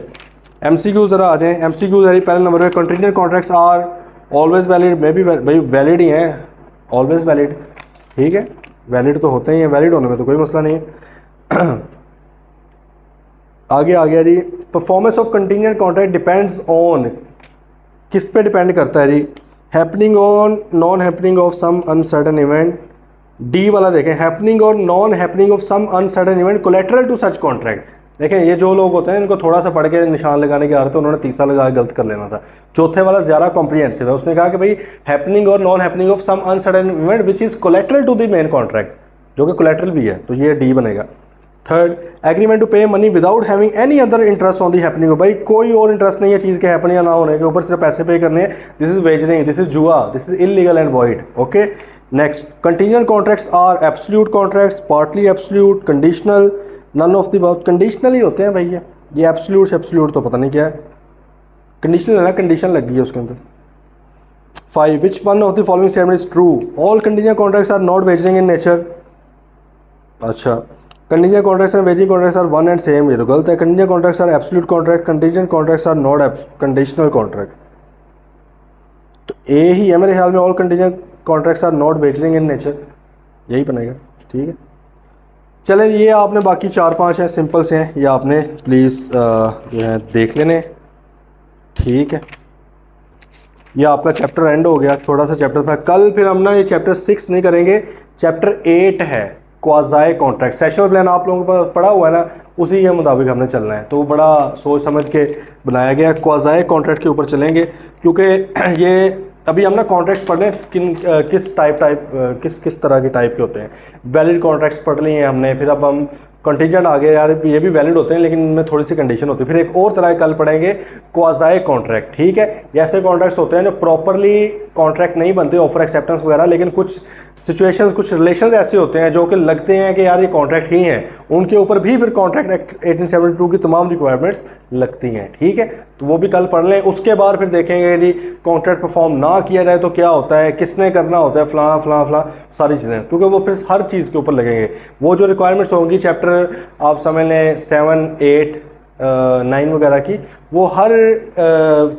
एमसीक्यू जरा आ जाएं। एमसीक्यू जरा पहले नंबर पे, contingent contracts are always valid, maybe भाई वैलिड ही हैं, ऑलवेज वैलिड, ठीक है, वैलिड तो होते ही हैं, वैलिड होने में तो कोई मसला नहीं है। आगे आ गया जी, performance of contingent contract depends on, किस पे डिपेंड करता है जी, happening on non happening of some uncertain event. D वाला देखें, हैपनिंग और non happening of some uncertain event collateral to such contract. देखें ये जो लोग होते हैं इनको थोड़ा सा पढ़ के निशान लगाने की आदत है, उन्होंने तीसरा लगा के गलत कर लेना था। चौथे वाला ज़्यादा कॉम्प्रिहेंसिव है, उसने कहा कि भाई हैपनिंग और non happening of some uncertain event which is collateral to the main contract, जो कि कोलैटरल भी है, तो ये डी बनेगा। Third, agreement to pay money without having any other interest on the happening, भाई कोई और इंटरेस्ट नहीं है चीज़ के हैपनिंग या ना होने के ऊपर, सिर्फ पैसे पे करने हैं। This is wagering, this is जुआ, this is illegal and void. Okay next, contingent contracts are absolute contracts, partly absolute, conditional, none of the about. Conditional ही होते हैं भैया, ये एब्सोल्यूट तो पता नहीं क्या है, कंडीशनल है ना, कंडीशन लग गई है उसके अंदर। 5, which one of the following statement is true, all contingent contracts are not wagering in nature. अच्छा, contingent contracts and wagering contracts are one and same, ये तो गलत है। Contingent contracts are absolute contract, contingent contracts are not conditional contract. तो A ही है मेरे ख्याल में, all contingent contracts are not wagering in nature, यही बनेगा, ठीक है। चलें ये आपने बाकी 4-5 हैं सिंपल से हैं, ये आपने प्लीज़ जो है देख लेने, ठीक है। ये आपका चैप्टर एंड हो गया, थोड़ा सा चैप्टर था। कल फिर हम ना ये चैप्टर 6 नहीं करेंगे, चैप्टर 8 है क्वाज़ाई कॉन्ट्रैक्ट। सेशनल प्लान आप लोगों को पढ़ा हुआ है ना, उसी के मुताबिक हमने चलना है। तो बड़ा सोच समझ के बनाया गया। क्वाज़ाई कॉन्ट्रैक्ट के ऊपर चलेंगे क्योंकि ये अभी हम ना कॉन्ट्रैक्ट्स पढ़ रहे हैं किस किस तरह के टाइप के होते हैं। वैलिड कॉन्ट्रैक्ट्स पढ़ लिए हैं हमने, फिर अब हम कंटीजेंट आ गए, यार ये भी वैलिड होते हैं लेकिन इनमें थोड़ी सी कंडीशन होती है। फिर एक और तरह कल पढ़ेंगे क्वाज़ाई कॉन्ट्रैक्ट, ठीक है। ऐसे कॉन्ट्रैक्ट्स होते हैं जो प्रॉपरली कॉन्ट्रैक्ट नहीं बनते, ऑफर एक्सेप्टेंस वगैरह, लेकिन कुछ सिचुएशंस, कुछ रिलेशंस ऐसे होते हैं जो कि लगते हैं कि यार ये कॉन्ट्रैक्ट ही हैं, उनके ऊपर भी फिर कॉन्ट्रैक्ट एक्ट 1872 की तमाम रिक्वायरमेंट्स लगती हैं, ठीक है। तो वो भी कल पढ़ लें। उसके बाद फिर देखेंगे यदि कॉन्ट्रैक्ट परफॉर्म ना किया जाए तो क्या होता है, किसने करना होता है, फलां फलां फलां सारी चीज़ें, क्योंकि वो फिर हर चीज़ के ऊपर लगेंगे। वो जो रिक्वायरमेंट्स होंगी चैप्टर आप समझ लें 7, 8, 9 वगैरह की, वो हर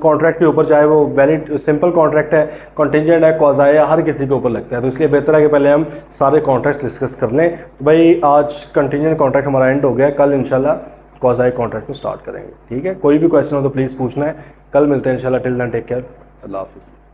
कॉन्ट्रैक्ट के ऊपर, चाहे वो वैलिड सिंपल कॉन्ट्रैक्ट है, कॉन्टिंजेंट है, क्वाज़ाई है, हर किसी के ऊपर लगता है। तो इसलिए बेहतर है कि पहले हम सारे कॉन्ट्रैक्ट्स डिस्कस कर लें। तो भाई आज कंटिंजेंट कॉन्ट्रैक्ट हमारा एंड हो गया, कल इंशाल्लाह क्वाज़ाई कॉन्ट्रैक्ट को स्टार्ट करेंगे, ठीक है। कोई भी क्वेश्चन हो तो प्लीज़ पूछना है। कल मिलते हैं इंशाल्लाह। टिल देन टेक केयर, अल्लाह हाफिज़।